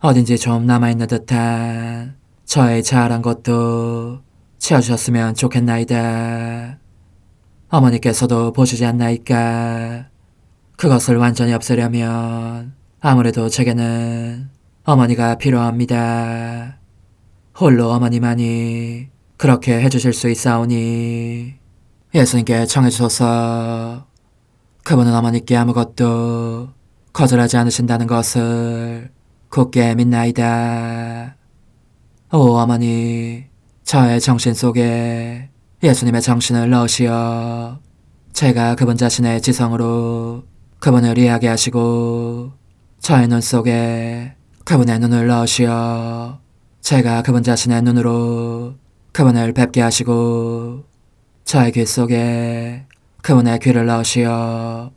S1: 어딘지 좀 남아있는 듯한 저의 자아란 것도 채워주셨으면 좋겠나이다. 어머니께서도 보시지 않나이까? 그것을 완전히 없애려면 아무래도 제게는 어머니가 필요합니다. 홀로 어머니만이 그렇게 해주실 수 있사오니 예수님께 청해주소서. 그분은 어머니께 아무것도 거절하지 않으신다는 것을 굳게 믿나이다. 오 어머니, 저의 정신 속에 예수님의 정신을 넣으시어 제가 그분 자신의 지성으로 그분을 이해하게 하시고 저의 눈 속에 그분의 눈을 넣으시어 제가 그분 자신의 눈으로 그분을 뵙게 하시고 저의 귀 속에 그분의 귀를 넣으시어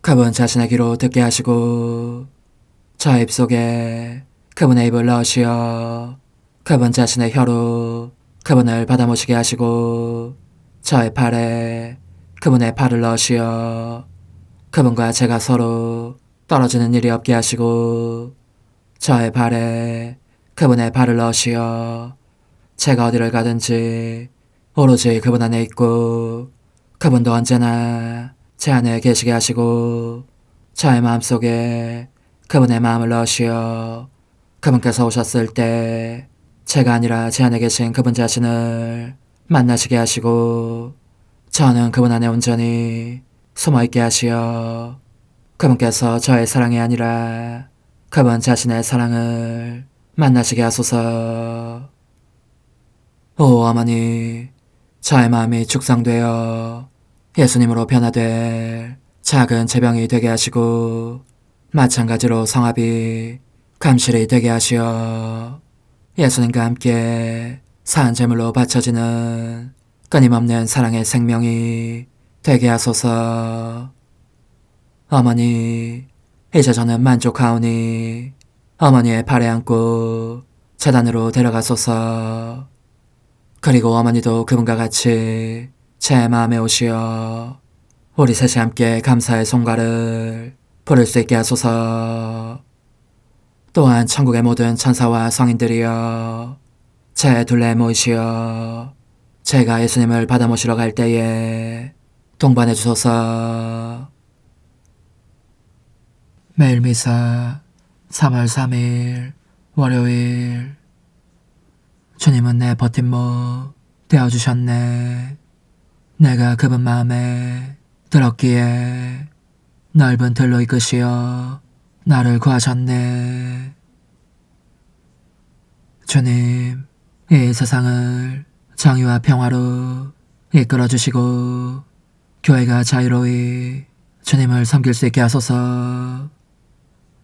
S1: 그분 자신의 귀로 듣게 하시고 저의 입 속에 그분의 입을 넣으시어 그분 자신의 혀로 그분을 받아모시게 하시고 저의 팔에 그분의 팔을 넣으시어 그분과 제가 서로 떨어지는 일이 없게 하시고 저의 발에 그분의 발을 넣으시어 제가 어디를 가든지 오로지 그분 안에 있고 그분도 언제나 제 안에 계시게 하시고 저의 마음속에 그분의 마음을 넣으시어 그분께서 오셨을 때 제가 아니라 제 안에 계신 그분 자신을 만나시게 하시고 저는 그분 안에 온전히 숨어있게 하시어 그분께서 저의 사랑이 아니라 그분 자신의 사랑을 만나시게 하소서. 오 어머니, 저의 마음이 축성되어 예수님으로 변화될 작은 제병이 되게 하시고 마찬가지로 성합이 감실이 되게 하시어 예수님과 함께 산 제물로 바쳐지는 끊임없는 사랑의 생명이 되게 하소서. 어머니, 이제 저는 만족하오니 어머니의 발에 안고 제단으로 데려가소서. 그리고 어머니도 그분과 같이 제 마음에 오시어 우리 셋이 함께 감사의 송가를 부를 수 있게 하소서. 또한 천국의 모든 천사와 성인들이여 제 둘레에 모이시어 제가 예수님을 받아 모시러 갈 때에 동반해 주소서. 매일 미사 3월 3일 월요일. 주님은 내 버팀목 되어주셨네. 내가 그분 마음에 들었기에 넓은 들로 이끄시어 나를 구하셨네. 주님, 이 세상을 정의와 평화로 이끌어주시고 교회가 자유로이 주님을 섬길 수 있게 하소서.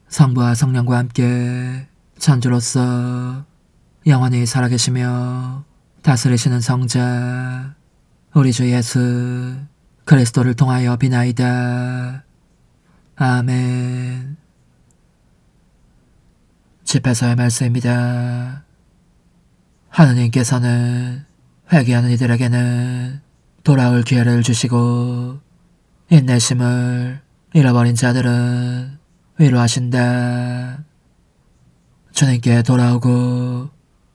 S1: 성부와 성령과 함께 천주로서 영원히 살아계시며 다스리시는 성자 우리 주 예수 그리스도를 통하여 비나이다. 아멘. 집에서의 말씀입니다. 하느님께서는 회개하는 이들에게는 돌아올 기회를 주시고 인내심을 잃어버린 자들은 위로하신다. 주님께 돌아오고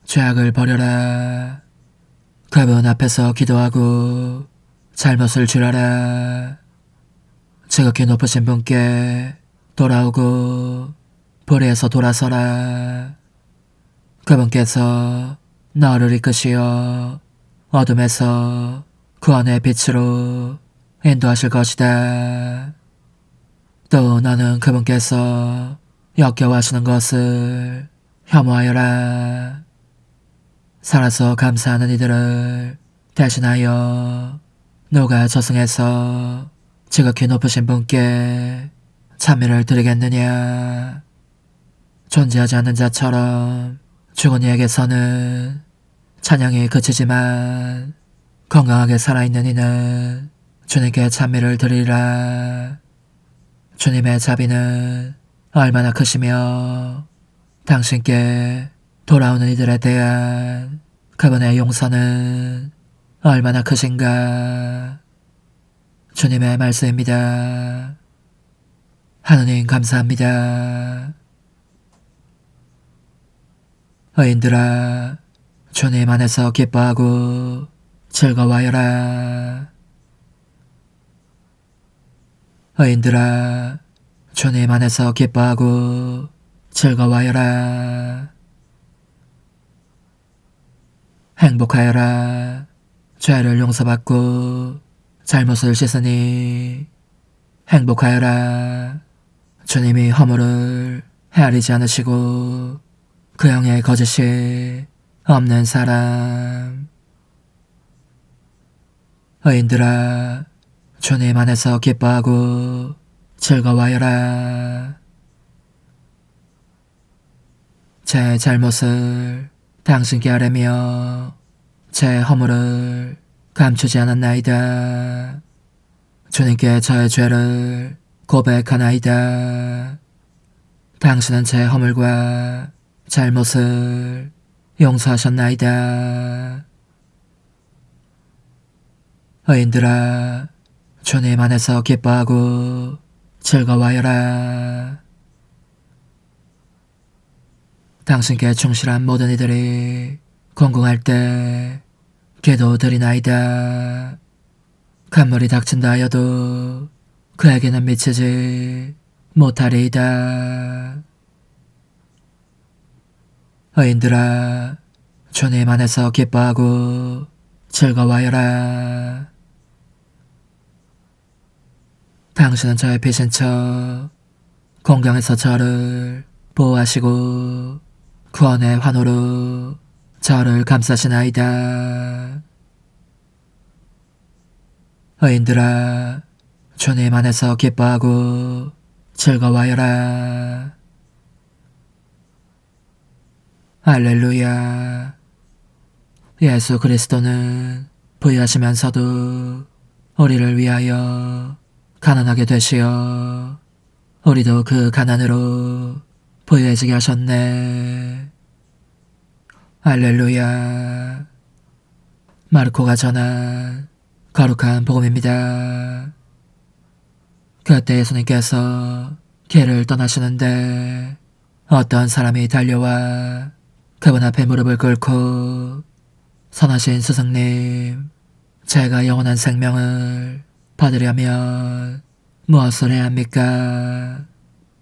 S1: 죄악을 버려라. 그분 앞에서 기도하고 잘못을 줄여라. 지극히 높으신 분께 돌아오고 불의에서 돌아서라. 그분께서 너를 이끄시어 어둠에서 구원의 빛으로 인도하실 것이다. 또 너는 그분께서 역겨워하시는 것을 혐오하여라. 살아서 감사하는 이들을 대신하여 누가 저승에서 지극히 높으신 분께 찬미를 드리겠느냐. 존재하지 않는 자처럼 죽은 이에게서는 찬양이 그치지만 건강하게 살아있는 이는 주님께 찬미를 드리리라. 주님의 자비는 얼마나 크시며 당신께 돌아오는 이들에 대한 그분의 용서는 얼마나 크신가. 주님의 말씀입니다. 하느님 감사합니다. 의인들아, 주님 안에서 기뻐하고 즐거워하여라. 의인들아, 주님 안에서 기뻐하고 즐거워하여라. 행복하여라. 죄를 용서받고 잘못을 씻으니 행복하여라. 주님이 허물을 헤아리지 않으시고 그 영의 거짓이 없는 사람. 의인들아, 주님 안에서 기뻐하고 즐거워하여라. 제 잘못을 당신께 아뢰며 제 허물을 감추지 않았나이다. 주님께 저의 죄를 고백하나이다. 당신은 제 허물과 잘못을 용서하셨나이다. 의인들아, 주님 안에서 기뻐하고 즐거워하여라. 당신께 충실한 모든 이들이 공공할 때 기도드리나이다. 간물이 닥친다 하여도 그에게는 미치지 못하리이다. 의인들아, 주님 안에서 기뻐하고 즐거워하여라. 당신은 저의 빚인 척 공경에서 저를 보호하시고 구원의 환호로 저를 감싸시나이다. 의인들아, 주님 안에서 기뻐하고 즐거워하여라. 할렐루야. 예수 그리스도는 부유하시면서도 우리를 위하여 가난하게 되시어 우리도 그 가난으로 부유해지게 하셨네. 할렐루야. 마르코가 전한 거룩한 복음입니다. 그때 예수님께서 길을 떠나시는데 어떤 사람이 달려와 그분 앞에 무릎을 꿇고 선하신 스승님, 제가 영원한 생명을 받으려면 무엇을 해야 합니까?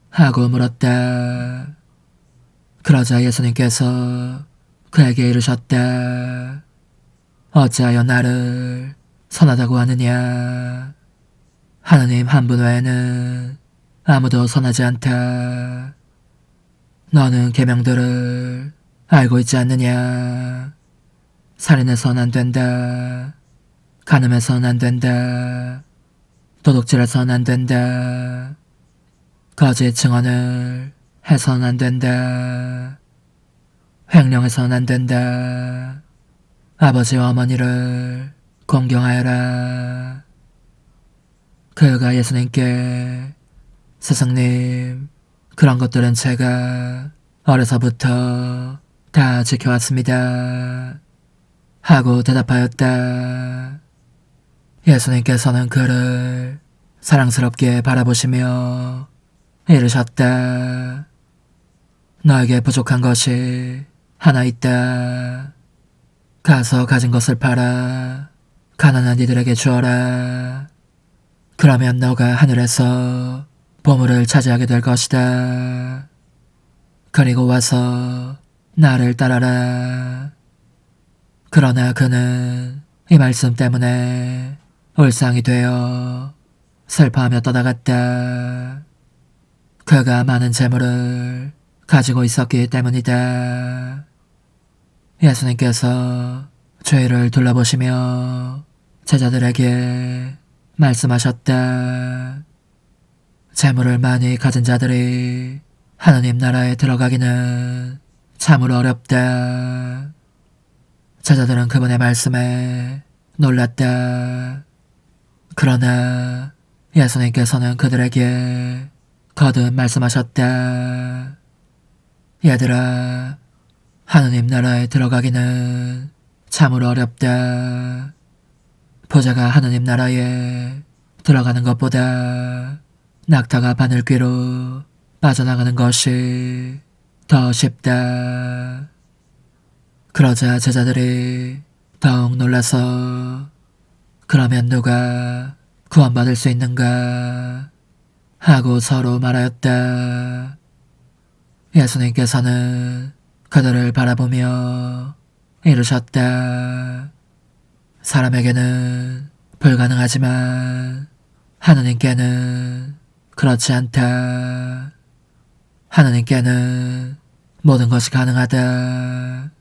S1: 하고 물었다. 그러자 예수님께서 그에게 이르셨다. 어찌하여 나를 선하다고 하느냐? 하느님 한 분 외에는 아무도 선하지 않다. 너는 계명들을 알고 있지 않느냐? 살인해서는 안 된다. 간음해서는 안 된다. 도둑질해서는 안 된다. 거짓 증언을 해서는 안 된다. 횡령해서는 안 된다. 아버지와 어머니를 공경하여라. 그가 예수님께 스승님, 그런 것들은 제가 어려서부터 다 지켜왔습니다. 하고 대답하였다. 예수님께서는 그를 사랑스럽게 바라보시며 이르셨다. 너에게 부족한 것이 하나 있다. 가서 가진 것을 팔아 가난한 이들에게 주어라. 그러면 너가 하늘에서 보물을 차지하게 될 것이다. 그리고 와서 나를 따라라. 그러나 그는 이 말씀 때문에 울상이 되어 슬퍼하며 떠나갔다. 그가 많은 재물을 가지고 있었기 때문이다. 예수님께서 죄를 둘러보시며 제자들에게 말씀하셨다. 재물을 많이 가진 자들이 하느님 나라에 들어가기는 참으로 어렵다. 제자들은 그분의 말씀에 놀랐다. 그러나 예수님께서는 그들에게 거듭 말씀하셨다. 얘들아, 하느님 나라에 들어가기는 참으로 어렵다. 부자가 하느님 나라에 들어가는 것보다 낙타가 바늘귀로 빠져나가는 것이 더 쉽다. 그러자 제자들이 더욱 놀라서 그러면 누가 구원받을 수 있는가 하고 서로 말하였다. 예수님께서는 그들을 바라보며 이르셨다. 사람에게는 불가능하지만 하느님께는 그렇지 않다. 하느님께는 모든 것이 가능하다.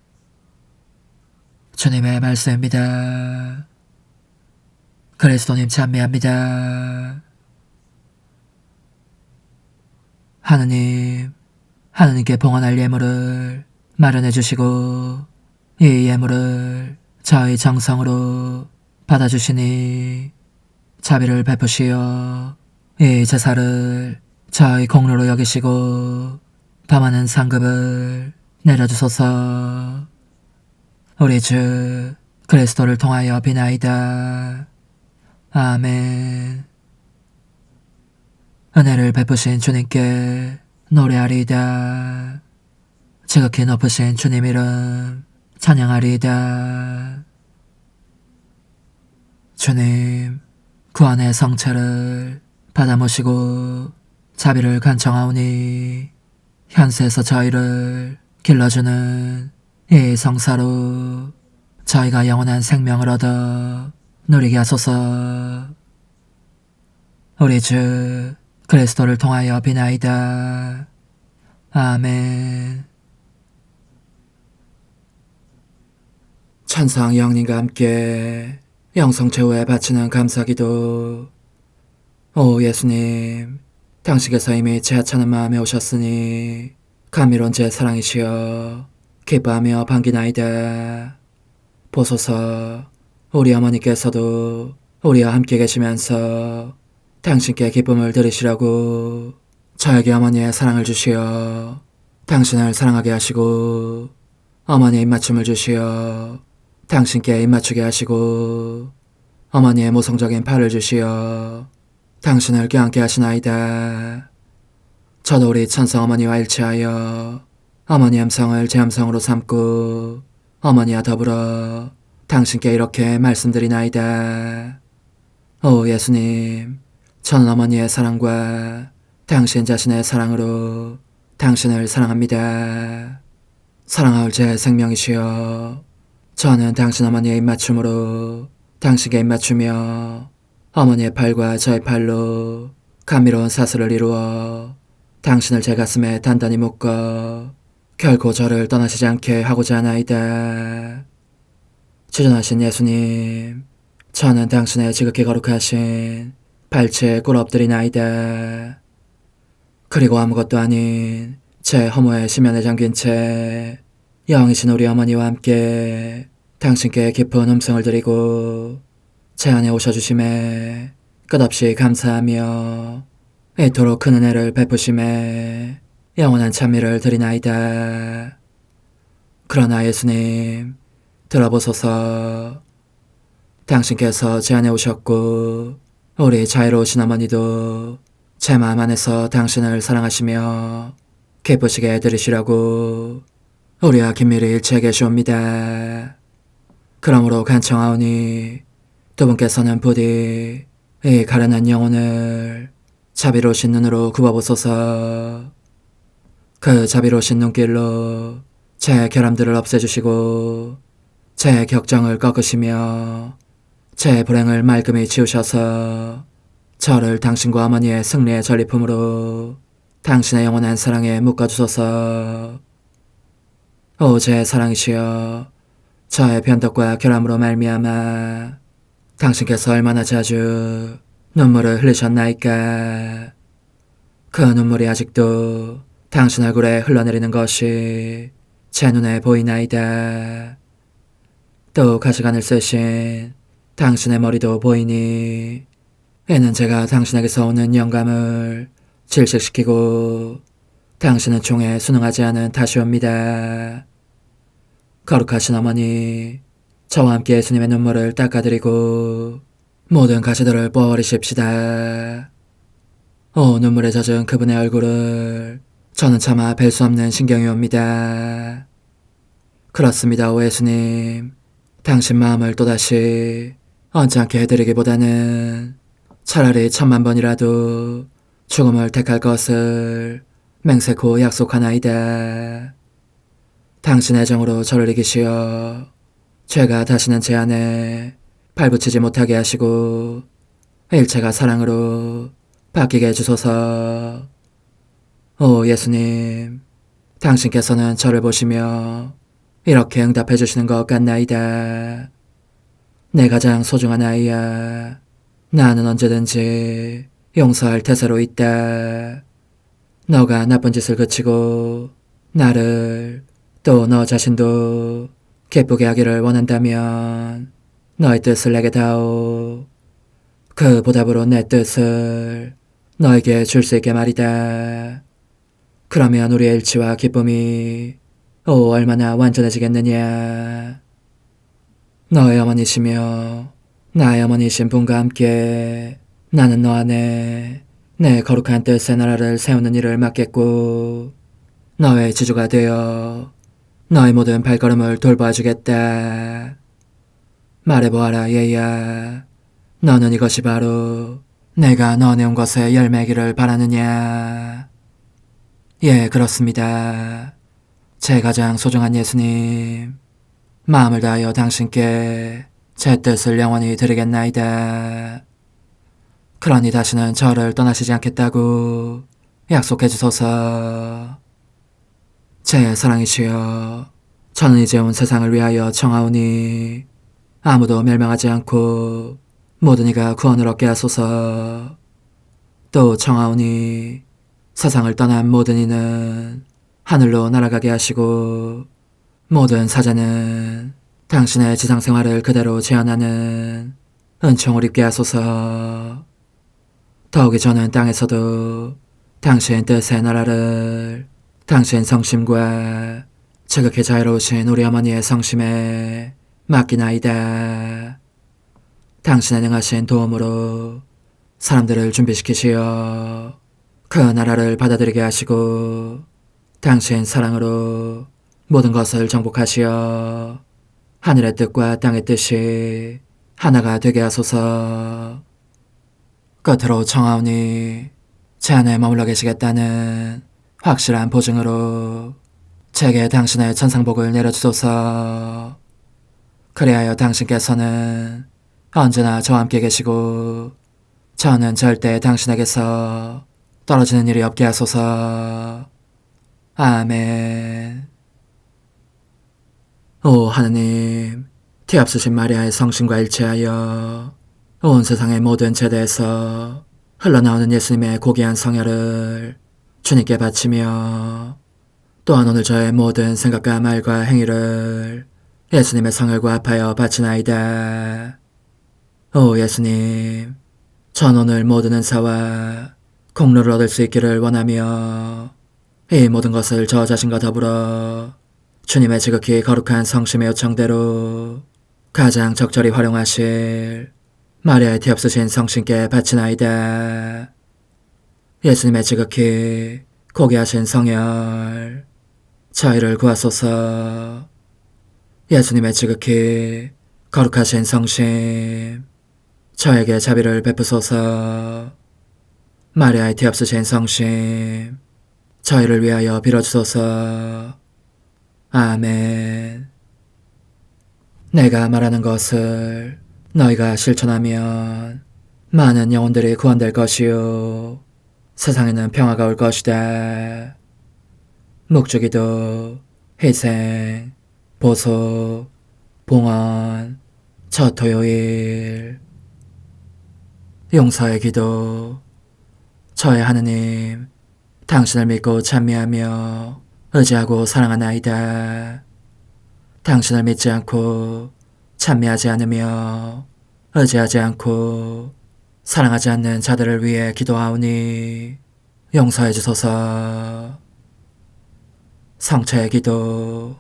S1: 주님의 말씀입니다. 그리스도님 찬미합니다. 하느님, 하느님께 봉헌할 예물을 마련해 주시고 이 예물을 저희 정성으로 받아주시니 자비를 베푸시어 이 제사를 저희 공로로 여기시고 더 많은 상급을 내려주소서. 우리 주 그리스도를 통하여 비나이다. 아멘. 은혜를 베푸신 주님께 노래하리이다. 지극히 높으신 주님 이름 찬양하리이다. 주님, 구원의 성체를 받아 모시고 자비를 간청하오니 현세에서 저희를 길러주는 이 성사로 저희가 영원한 생명을 얻어 누리게 하소서. 우리 주 그리스도를 통하여 비나이다. 아멘. 천상 영님과 함께 영성 최후에 바치는 감사기도. 오 예수님, 당신께서 이미 제 하찮은 마음에 오셨으니 감미로운 제 사랑이시여 기뻐하며 반기나이다. 보소서, 우리 어머니께서도 우리와 함께 계시면서 당신께 기쁨을 들으시라고 저에게 어머니의 사랑을 주시어 당신을 사랑하게 하시고 어머니의 입맞춤을 주시어 당신께 입맞추게 하시고 어머니의 모성적인 팔을 주시어 당신을 껴안게 하시나이다. 저도 우리 천성 어머니와 일치하여 어머니 음성을 제 음성으로 삼고 어머니와 더불어 당신께 이렇게 말씀드리나이다. 오 예수님, 저는 어머니의 사랑과 당신 자신의 사랑으로 당신을 사랑합니다. 사랑하올 제 생명이시여, 저는 당신 어머니의 입맞춤으로 당신께 입맞추며 어머니의 팔과 저의 팔로 감미로운 사슬을 이루어 당신을 제 가슴에 단단히 묶어 결코 저를 떠나시지 않게 하고자 하나이다. 지존하신 예수님, 저는 당신의 지극히 거룩하신 발치에 꿇어 엎드리나이다. 그리고 아무것도 아닌 제 허무의 심연에 잠긴 채 영이신 우리 어머니와 함께 당신께 깊은 음성을 드리고 제 안에 오셔주심에 끝없이 감사하며 이토록 큰 은혜를 베푸심에 영원한 찬미를 드리나이다. 그러나 예수님, 들어보소서. 당신께서 제 안에 오셨고 우리 자유로우신 어머니도 제 마음 안에서 당신을 사랑하시며 기쁘시게 들으시라고 우리와 긴밀히 일치해 계시옵니다. 그러므로 간청하오니 두 분께서는 부디 이 가련한 영혼을 자비로우신 눈으로 굽어보소서. 그 자비로우신 눈길로 제 결함들을 없애주시고 제 격정을 꺾으시며 제 불행을 말끔히 지우셔서 저를 당신과 어머니의 승리의 전리품으로 당신의 영원한 사랑에 묶어주소서. 오 제 사랑이시여, 저의 변덕과 결함으로 말미암아 당신께서 얼마나 자주 눈물을 흘리셨나이까. 그 눈물이 아직도 당신 얼굴에 흘러내리는 것이 제 눈에 보이나이다. 또 가시관을 쓰신 당신의 머리도 보이니 이는 제가 당신에게서 오는 영감을 질식시키고 당신은 총에 순응하지 않은 탓이옵니다. 거룩하신 어머니, 저와 함께 예수님의 눈물을 닦아드리고 모든 가시들을 뽑아버리십시다. 오 눈물에 젖은 그분의 얼굴을 저는 차마 뵐 수 없는 신경이 옵니다. 그렇습니다, 오 예수님. 당신 마음을 또다시 언짢게 해드리기보다는 차라리 10,000,000번이라도 죽음을 택할 것을 맹세코 약속하나이다. 당신 애정으로 저를 이기시어 죄가 다시는 제 안에 발붙이지 못하게 하시고 일체가 사랑으로 바뀌게 해주소서. 오 예수님, 당신께서는 저를 보시며 이렇게 응답해 주시는 것 같나이다. 내 가장 소중한 아이야, 나는 언제든지 용서할 태세로 있다. 너가 나쁜 짓을 그치고 나를 또 너 자신도 기쁘게 하기를 원한다면 너의 뜻을 내게 다오. 그 보답으로 내 뜻을 너에게 줄 수 있게 말이다. 그러면 우리의 일치와 기쁨이 얼마나 완전해지겠느냐. 너의 어머니시며 나의 어머니신 분과 함께 나는 너 안에 내 거룩한 뜻의 나라를 세우는 일을 맡겠고 너의 지주가 되어 너의 모든 발걸음을 돌봐주겠다. 말해보아라 얘야, 너는 이것이 바로 내가 너네 온 것의 열매기를 바라느냐. 예, 그렇습니다. 제 가장 소중한 예수님, 마음을 다하여 당신께 제 뜻을 영원히 드리겠나이다. 그러니 다시는 저를 떠나시지 않겠다고 약속해 주소서. 제 사랑이시여, 저는 이제 온 세상을 위하여 청하오니 아무도 멸망하지 않고 모든 이가 구원을 얻게 하소서. 또 청하오니 세상을 떠난 모든 이는 하늘로 날아가게 하시고 모든 사자는 당신의 지상생활을 그대로 재현하는 은총을 입게 하소서. 더욱이 저는 땅에서도 당신 뜻의 나라를 당신 성심과 지극히 자유로우신 우리 어머니의 성심에 맡기나이다. 당신의 능하신 도움으로 사람들을 준비시키시어 그 나라를 받아들이게 하시고 당신 사랑으로 모든 것을 정복하시어 하늘의 뜻과 땅의 뜻이 하나가 되게 하소서. 끝으로 청하오니 제 안에 머물러 계시겠다는 확실한 보증으로 제게 당신의 천상복을 내려주소서. 그리하여 당신께서는 언제나 저와 함께 계시고 저는 절대 당신에게서 떨어지는 일이 없게 하소서. 아멘. 오 하느님, 티없으신 마리아의 성심과 일치하여 온 세상의 모든 제대에서 흘러나오는 예수님의 고귀한 성혈을 주님께 바치며 또한 오늘 저의 모든 생각과 말과 행위를 예수님의 성혈과 합하여 바치나이다. 오 예수님, 전 오늘 모든 은사와 공로를 얻을 수 있기를 원하며 이 모든 것을 저 자신과 더불어 주님의 지극히 거룩한 성심의 요청대로 가장 적절히 활용하실 마리아의 티없으신 성신께 바치나이다. 예수님의 지극히 고귀하신 성혈, 저희를 구하소서. 예수님의 지극히 거룩하신 성심, 저에게 자비를 베푸소서. 마리아의 티없으신 성심, 저희를 위하여 빌어주소서. 아멘. 내가 말하는 것을 너희가 실천하면 많은 영혼들이 구원될 것이요 세상에는 평화가 올 것이다. 묵주기도, 희생, 보속, 봉헌, 첫 토요일. 용서의 기도. 저의 하느님, 당신을 믿고 찬미하며 의지하고 사랑하나이다. 당신을 믿지 않고 찬미하지 않으며 의지하지 않고 사랑하지 않는 자들을 위해 기도하오니 용서해 주소서. 성체의 기도.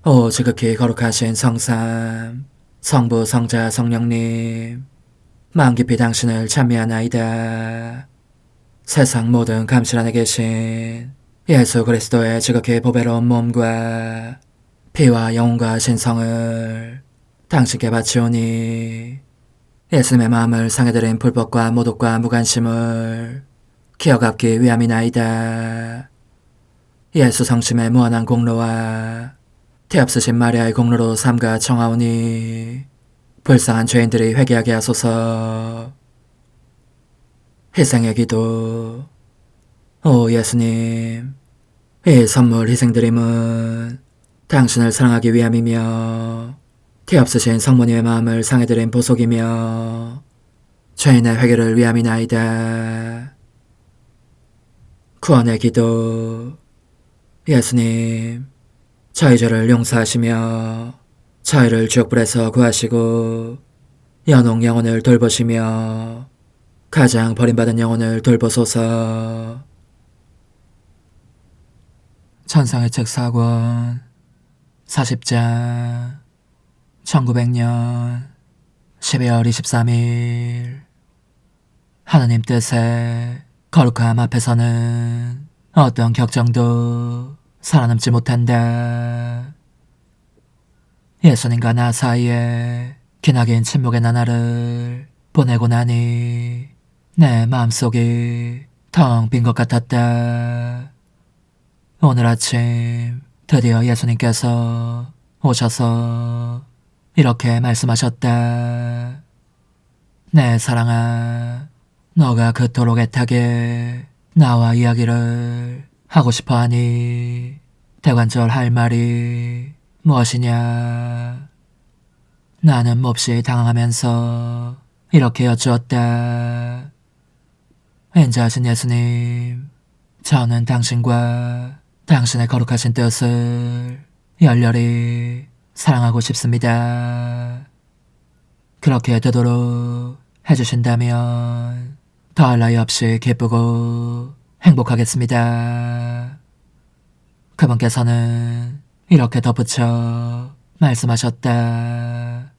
S1: 오 지극히 거룩하신 성삼, 성부, 성자, 성령님, 마음 깊이 당신을 찬미하나이다. 세상 모든 감실 안에 계신 예수 그리스도의 지극히 보배로운 몸과 피와 영혼과 신성을 당신께 바치오니 예수님의 마음을 상해드린 불법과 모독과 무관심을 기어갚기 위함이나이다. 예수 성심의 무한한 공로와 티없으신 마리아의 공로로 삼가 청하오니 불쌍한 죄인들이 회개하게 하소서. 희생의 기도. 오 예수님, 이 선물 희생드림은 당신을 사랑하기 위함이며 티없으신 성모님의 마음을 상해드린 보속이며 죄인의 회개를 위함이나이다. 구원의 기도. 예수님, 저희 죄를 용서하시며 저희를 지옥불에서 구하시고 연옥 영혼을 돌보시며 가장 버림받은 영혼을 돌보소서. 천상의 책 4권 40장 1900년 12월 23일. 하나님 뜻에 거룩함 앞에서는 어떤 격정도 살아남지 못한다. 예수님과 나 사이에 기나긴 침묵의 나날을 보내고 나니 내 마음속이 텅 빈 것 같았다. 오늘 아침 드디어 예수님께서 오셔서 이렇게 말씀하셨다. 내 사랑아, 너가 그토록 애타게 나와 이야기를 하고 싶어하니 대관절 할 말이 무엇이냐. 나는 몹시 당황하면서 이렇게 여쭈었다. 인자하신 예수님, 저는 당신과 당신의 거룩하신 뜻을 열렬히 사랑하고 싶습니다. 그렇게 되도록 해주신다면 더할 나위 없이 기쁘고 행복하겠습니다. 그분께서는 이렇게 덧붙여 말씀하셨다.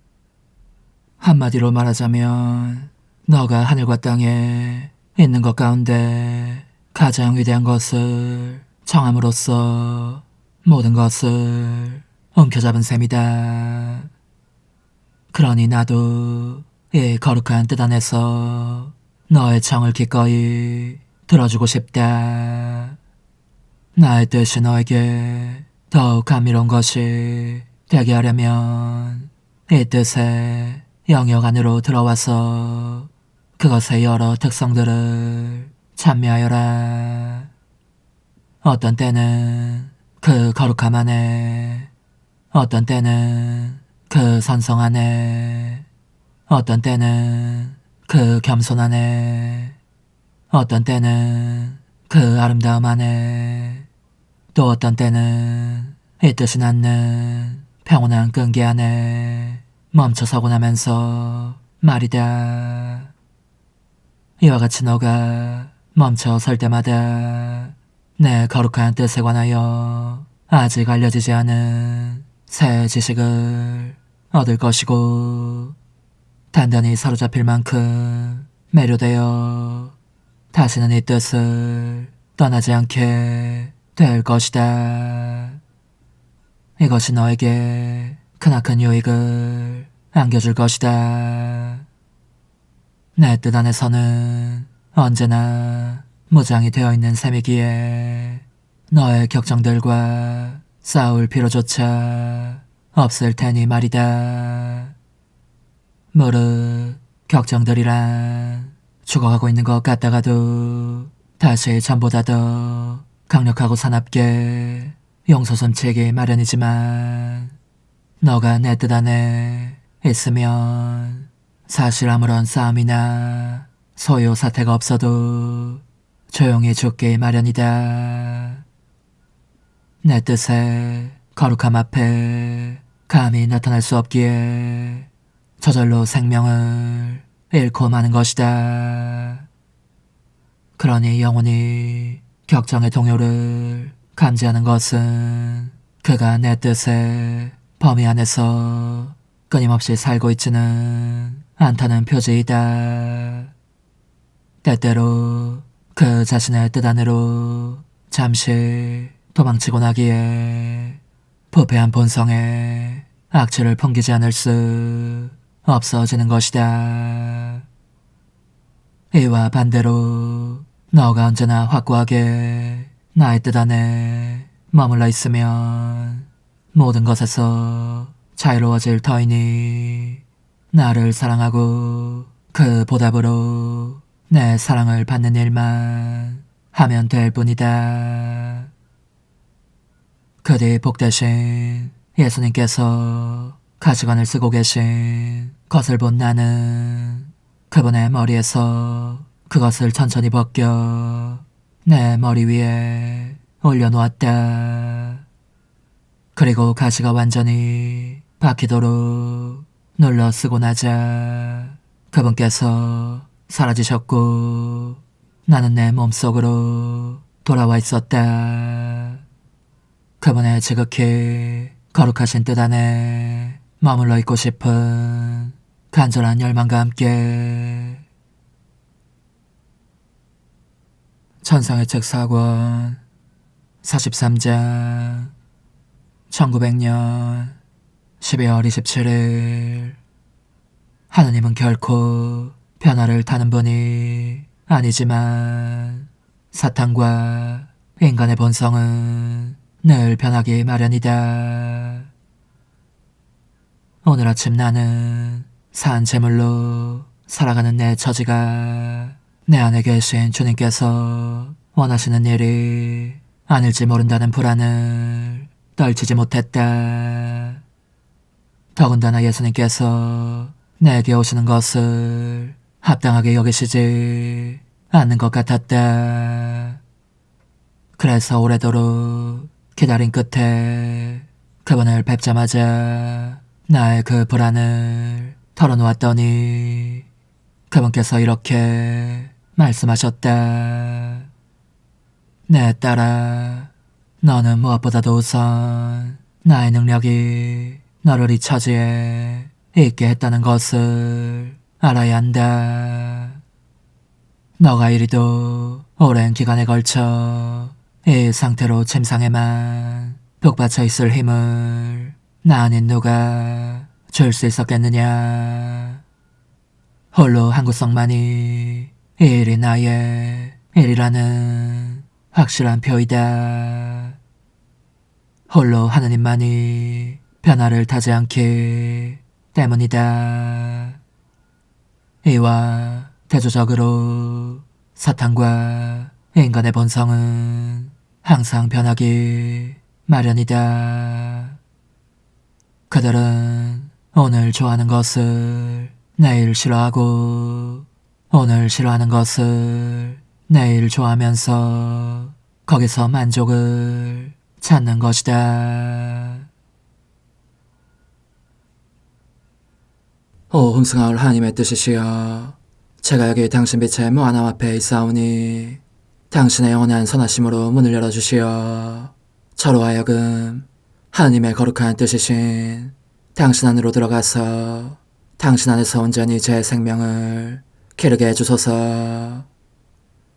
S1: 한마디로 말하자면 너가 하늘과 땅에 있는 것 가운데 가장 위대한 것을 정함으로써 모든 것을 움켜잡은 셈이다. 그러니 나도 이 거룩한 뜻 안에서 너의 청을 기꺼이 들어주고 싶다. 나의 뜻이 너에게 더욱 감미로운 것이 되게 하려면 이 뜻의 영역 안으로 들어와서 그것의 여러 특성들을 찬미하여라. 어떤 때는 그 거룩함 안에, 어떤 때는 그 선성 안에, 어떤 때는 그 겸손 안에, 어떤 때는 그 아름다움 안에, 또 어떤 때는 이 뜻이 낳는 평온한 끈기 안에 멈춰서고 나면서 말이다. 이와 같이 너가 멈춰 설 때마다 내 거룩한 뜻에 관하여 아직 알려지지 않은 새 지식을 얻을 것이고 단단히 사로잡힐 만큼 매료되어 다시는 이 뜻을 떠나지 않게 될 것이다. 이것이 너에게 크나큰 유익을 안겨줄 것이다. 내 뜻 안에서는 언제나 무장이 되어 있는 셈이기에 너의 격정들과 싸울 필요조차 없을 테니 말이다. 무릇 격정들이란 죽어가고 있는 것 같다가도 다시 전보다 더 강력하고 사납게 용솟음치기 마련이지만 너가 내 뜻 안에 있으면 사실 아무런 싸움이나 소요 사태가 없어도 조용히 죽기 마련이다. 내 뜻의 거룩함 앞에 감히 나타날 수 없기에 저절로 생명을 잃고 마는 것이다. 그러니 영원히 격정의 동요를 감지하는 것은 그가 내 뜻의 범위 안에서 끊임없이 살고 있지는 않다는 표지이다. 때때로 그 자신의 뜻 안으로 잠시 도망치고 나기에 부패한 본성에 악취를 풍기지 않을 수 없어지는 것이다. 이와 반대로 너가 언제나 확고하게 나의 뜻 안에 머물러 있으면 모든 것에서 자유로워질 터이니 나를 사랑하고 그 보답으로 내 사랑을 받는 일만 하면 될 뿐이다. 그 뒤 복되신 예수님께서 가시관을 쓰고 계신 것을 본 나는 그분의 머리에서 그것을 천천히 벗겨 내 머리 위에 올려놓았다. 그리고 가시가 완전히 박히도록 눌러 쓰고 나자 그분께서 사라지셨고 나는 내 몸속으로 돌아와 있었다. 그분의 지극히 거룩하신 뜻 안에 머물러 있고 싶은 간절한 열망과 함께 천상의 책 4권 43장 1900년 12월 27일 하느님은 결코 변화를 타는 분이 아니지만 사탄과 인간의 본성은 늘 변하기 마련이다. 오늘 아침 나는 산 제물로 살아가는 내 처지가 내 안에 계신 주님께서 원하시는 일이 아닐지 모른다는 불안을 떨치지 못했다. 더군다나 예수님께서 내게 오시는 것을 합당하게 여기시지 않는 것 같았다. 그래서 오래도록 기다린 끝에 그분을 뵙자마자 나의 그 불안을 털어놓았더니 그분께서 이렇게 말씀하셨다. 내 딸아, 너는 무엇보다도 우선 나의 능력이 너를 이 처지에 있게 했다는 것을 알아야 한다. 너가 이리도 오랜 기간에 걸쳐 이 상태로 침상에만 북받쳐 있을 힘을 나 아닌 누가 줄 수 있었겠느냐. 홀로 한 구석만이 이 일이 나의 일이라는 확실한 표이다. 홀로 하느님만이 변화를 타지 않기 때문이다. 이와 대조적으로 사탄과 인간의 본성은 항상 변하기 마련이다. 그들은 오늘 좋아하는 것을 내일 싫어하고 오늘 싫어하는 것을 내일 좋아하면서 거기서 만족을 찾는 것이다. 오 흥승하올 하나님의 뜻이시여, 제가 여기 당신 빛의 무한함 앞에 있사오니 당신의 영원한 선하심으로 문을 열어주시어 저로 하여금 하나님의 거룩한 뜻이신 당신 안으로 들어가서 당신 안에서 온전히 제 생명을 기르게 해주소서.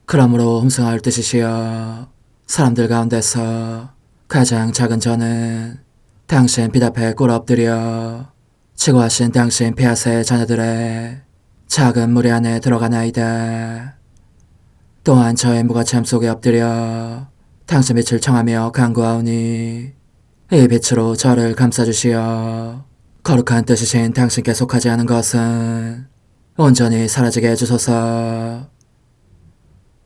S1: 그러므로 흥승하올 뜻이시여, 사람들 가운데서 가장 작은 저는 당신 빛 앞에 꿇어 엎드려 치고하신 당신 폐하세의 자녀들의 작은 무리 안에 들어가나이다. 또한 저의 무거참 속에 엎드려 당신 빛을 청하며 간구하오니 이 빛으로 저를 감싸주시어 거룩한 뜻이신 당신께 속하지 않은 것은 온전히 사라지게 해주소서.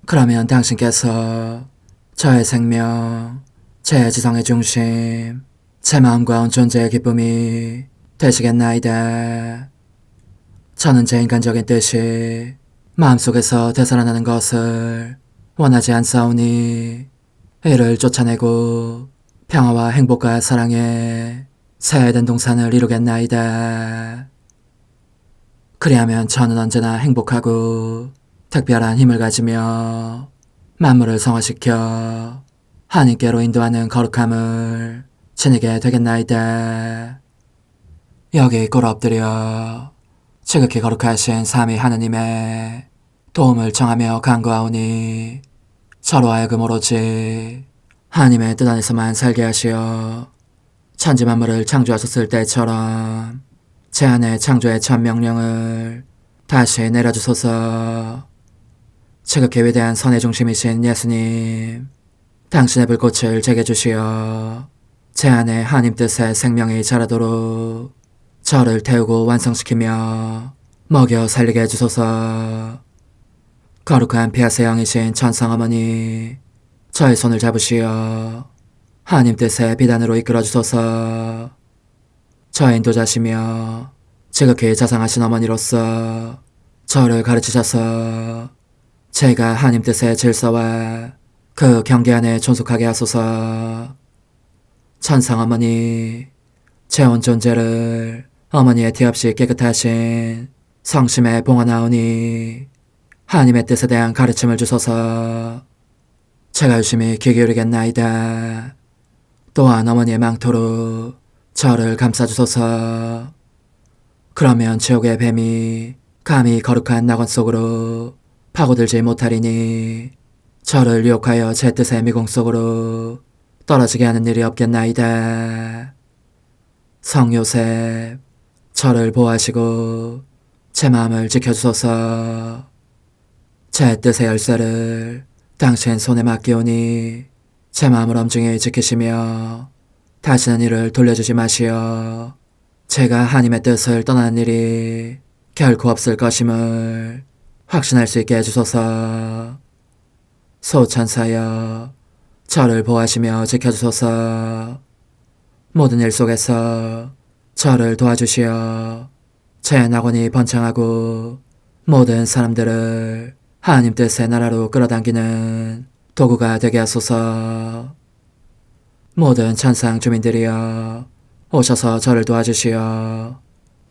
S1: 그러면 당신께서 저의 생명, 제 지성의 중심, 제 마음과 온 존재의 기쁨이 되시겠나이다. 저는 제 인간적인 뜻이 마음속에서 되살아나는 것을 원하지 않사오니 이를 쫓아내고 평화와 행복과 사랑의 새 에덴 동산을 이루겠나이다. 그리하면 저는 언제나 행복하고 특별한 힘을 가지며 만물을 성화시켜 하나님께로 인도하는 거룩함을 지니게 되겠나이다. 여기 꿇어 엎드려 지극히 거룩하신 삼위 하느님의 도움을 청하며 간구하오니 저로 하여금 오로지 하나님의 뜻 안에서만 살게 하시어 천지 만물을 창조하셨을 때처럼 제 안에 창조의 첫 명령을 다시 내려주소서. 지극히 위대한 선의 중심이신 예수님, 당신의 불꽃을 제게 주시어 제 안에 하나님 뜻의 생명이 자라도록 저를 태우고 완성시키며 먹여 살리게 해주소서. 거룩한 피아세 영이신 천상어머니, 저의 손을 잡으시어 하나님 뜻의 비단으로 이끌어주소서. 저의 인도자시며 지극히 자상하신 어머니로서 저를 가르치셔서 제가 하나님 뜻의 질서와 그 경계 안에 존속하게 하소서. 천상어머니, 제 온 존재를 어머니의 티 없이 깨끗하신 성심에 봉헌하오니 하나님의 뜻에 대한 가르침을 주소서. 제가 열심히 귀 기울이겠나이다. 또한 어머니의 망토로 저를 감싸주소서. 그러면 지옥의 뱀이 감히 거룩한 낙원 속으로 파고들지 못하리니 저를 유혹하여 제 뜻의 미궁 속으로 떨어지게 하는 일이 없겠나이다. 성 요셉, 저를 보호하시고 제 마음을 지켜주소서. 제 뜻의 열쇠를 당신 손에 맡기오니 제 마음을 엄중히 지키시며 다시는 이를 돌려주지 마시어 제가 하나님의 뜻을 떠나는 일이 결코 없을 것임을 확신할 수 있게 해주소서. 소천사여, 저를 보호하시며 지켜주소서. 모든 일 속에서 저를 도와주시어 제 낙원이 번창하고 모든 사람들을 하나님 뜻의 나라로 끌어당기는 도구가 되게 하소서. 모든 천상 주민들이여 오셔서 저를 도와주시어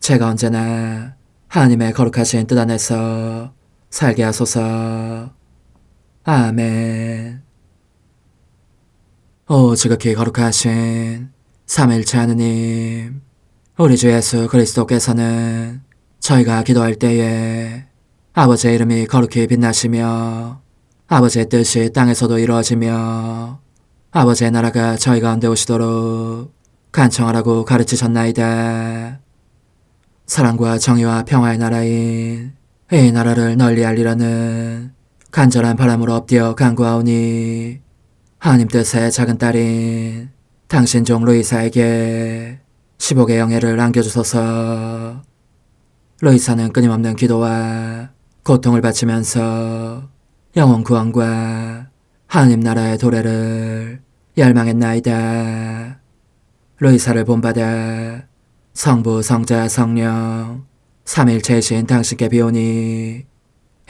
S1: 제가 언제나 하나님의 거룩하신 뜻 안에서 살게 하소서. 아멘. 오 지극히 거룩하신 삼위일체 하느님, 우리 주 예수 그리스도께서는 저희가 기도할 때에 아버지의 이름이 거룩히 빛나시며 아버지의 뜻이 땅에서도 이루어지며 아버지의 나라가 저희 가운데 오시도록 간청하라고 가르치셨나이다. 사랑과 정의와 평화의 나라인 이 나라를 널리 알리려는 간절한 바람으로 엎드려 간구하오니 하나님 뜻의 작은 딸인 당신 종 루이사에게 15개 영예를 안겨주소서. 루이사는 끊임없는 기도와 고통을 바치면서 영혼 구원과 하나님 나라의 도래를 열망했나이다. 루이사를 본받아 성부, 성자, 성령 삼위일체이신 당신께 비오니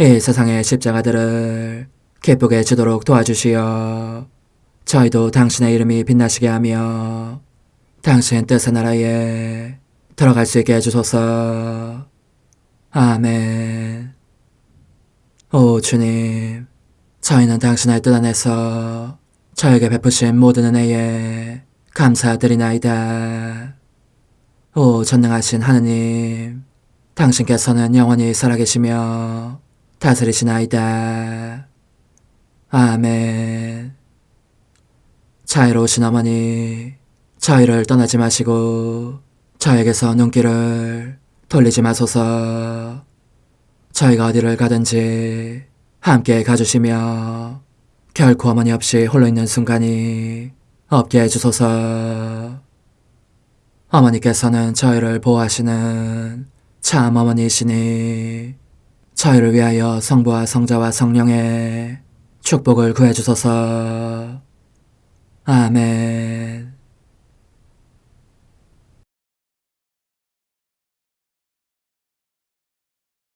S1: 이 세상의 십자가들을 기쁘게 지도록 도와주시어 저희도 당신의 이름이 빛나시게 하며 당신 뜻의 나라에 들어갈 수 있게 해주소서. 아멘. 오 주님, 저희는 당신의 뜻 안에서 저에게 베푸신 모든 은혜에 감사드리나이다. 오 전능하신 하느님, 당신께서는 영원히 살아계시며 다스리시나이다. 아멘. 자애로우신 어머니, 저희를 떠나지 마시고 저에게서 눈길을 돌리지 마소서. 저희가 어디를 가든지 함께 가주시며 결코 어머니 없이 홀로 있는 순간이 없게 해주소서. 어머니께서는 저희를 보호하시는 참 어머니이시니 저희를 위하여 성부와 성자와 성령의 축복을 구해주소서. 아멘.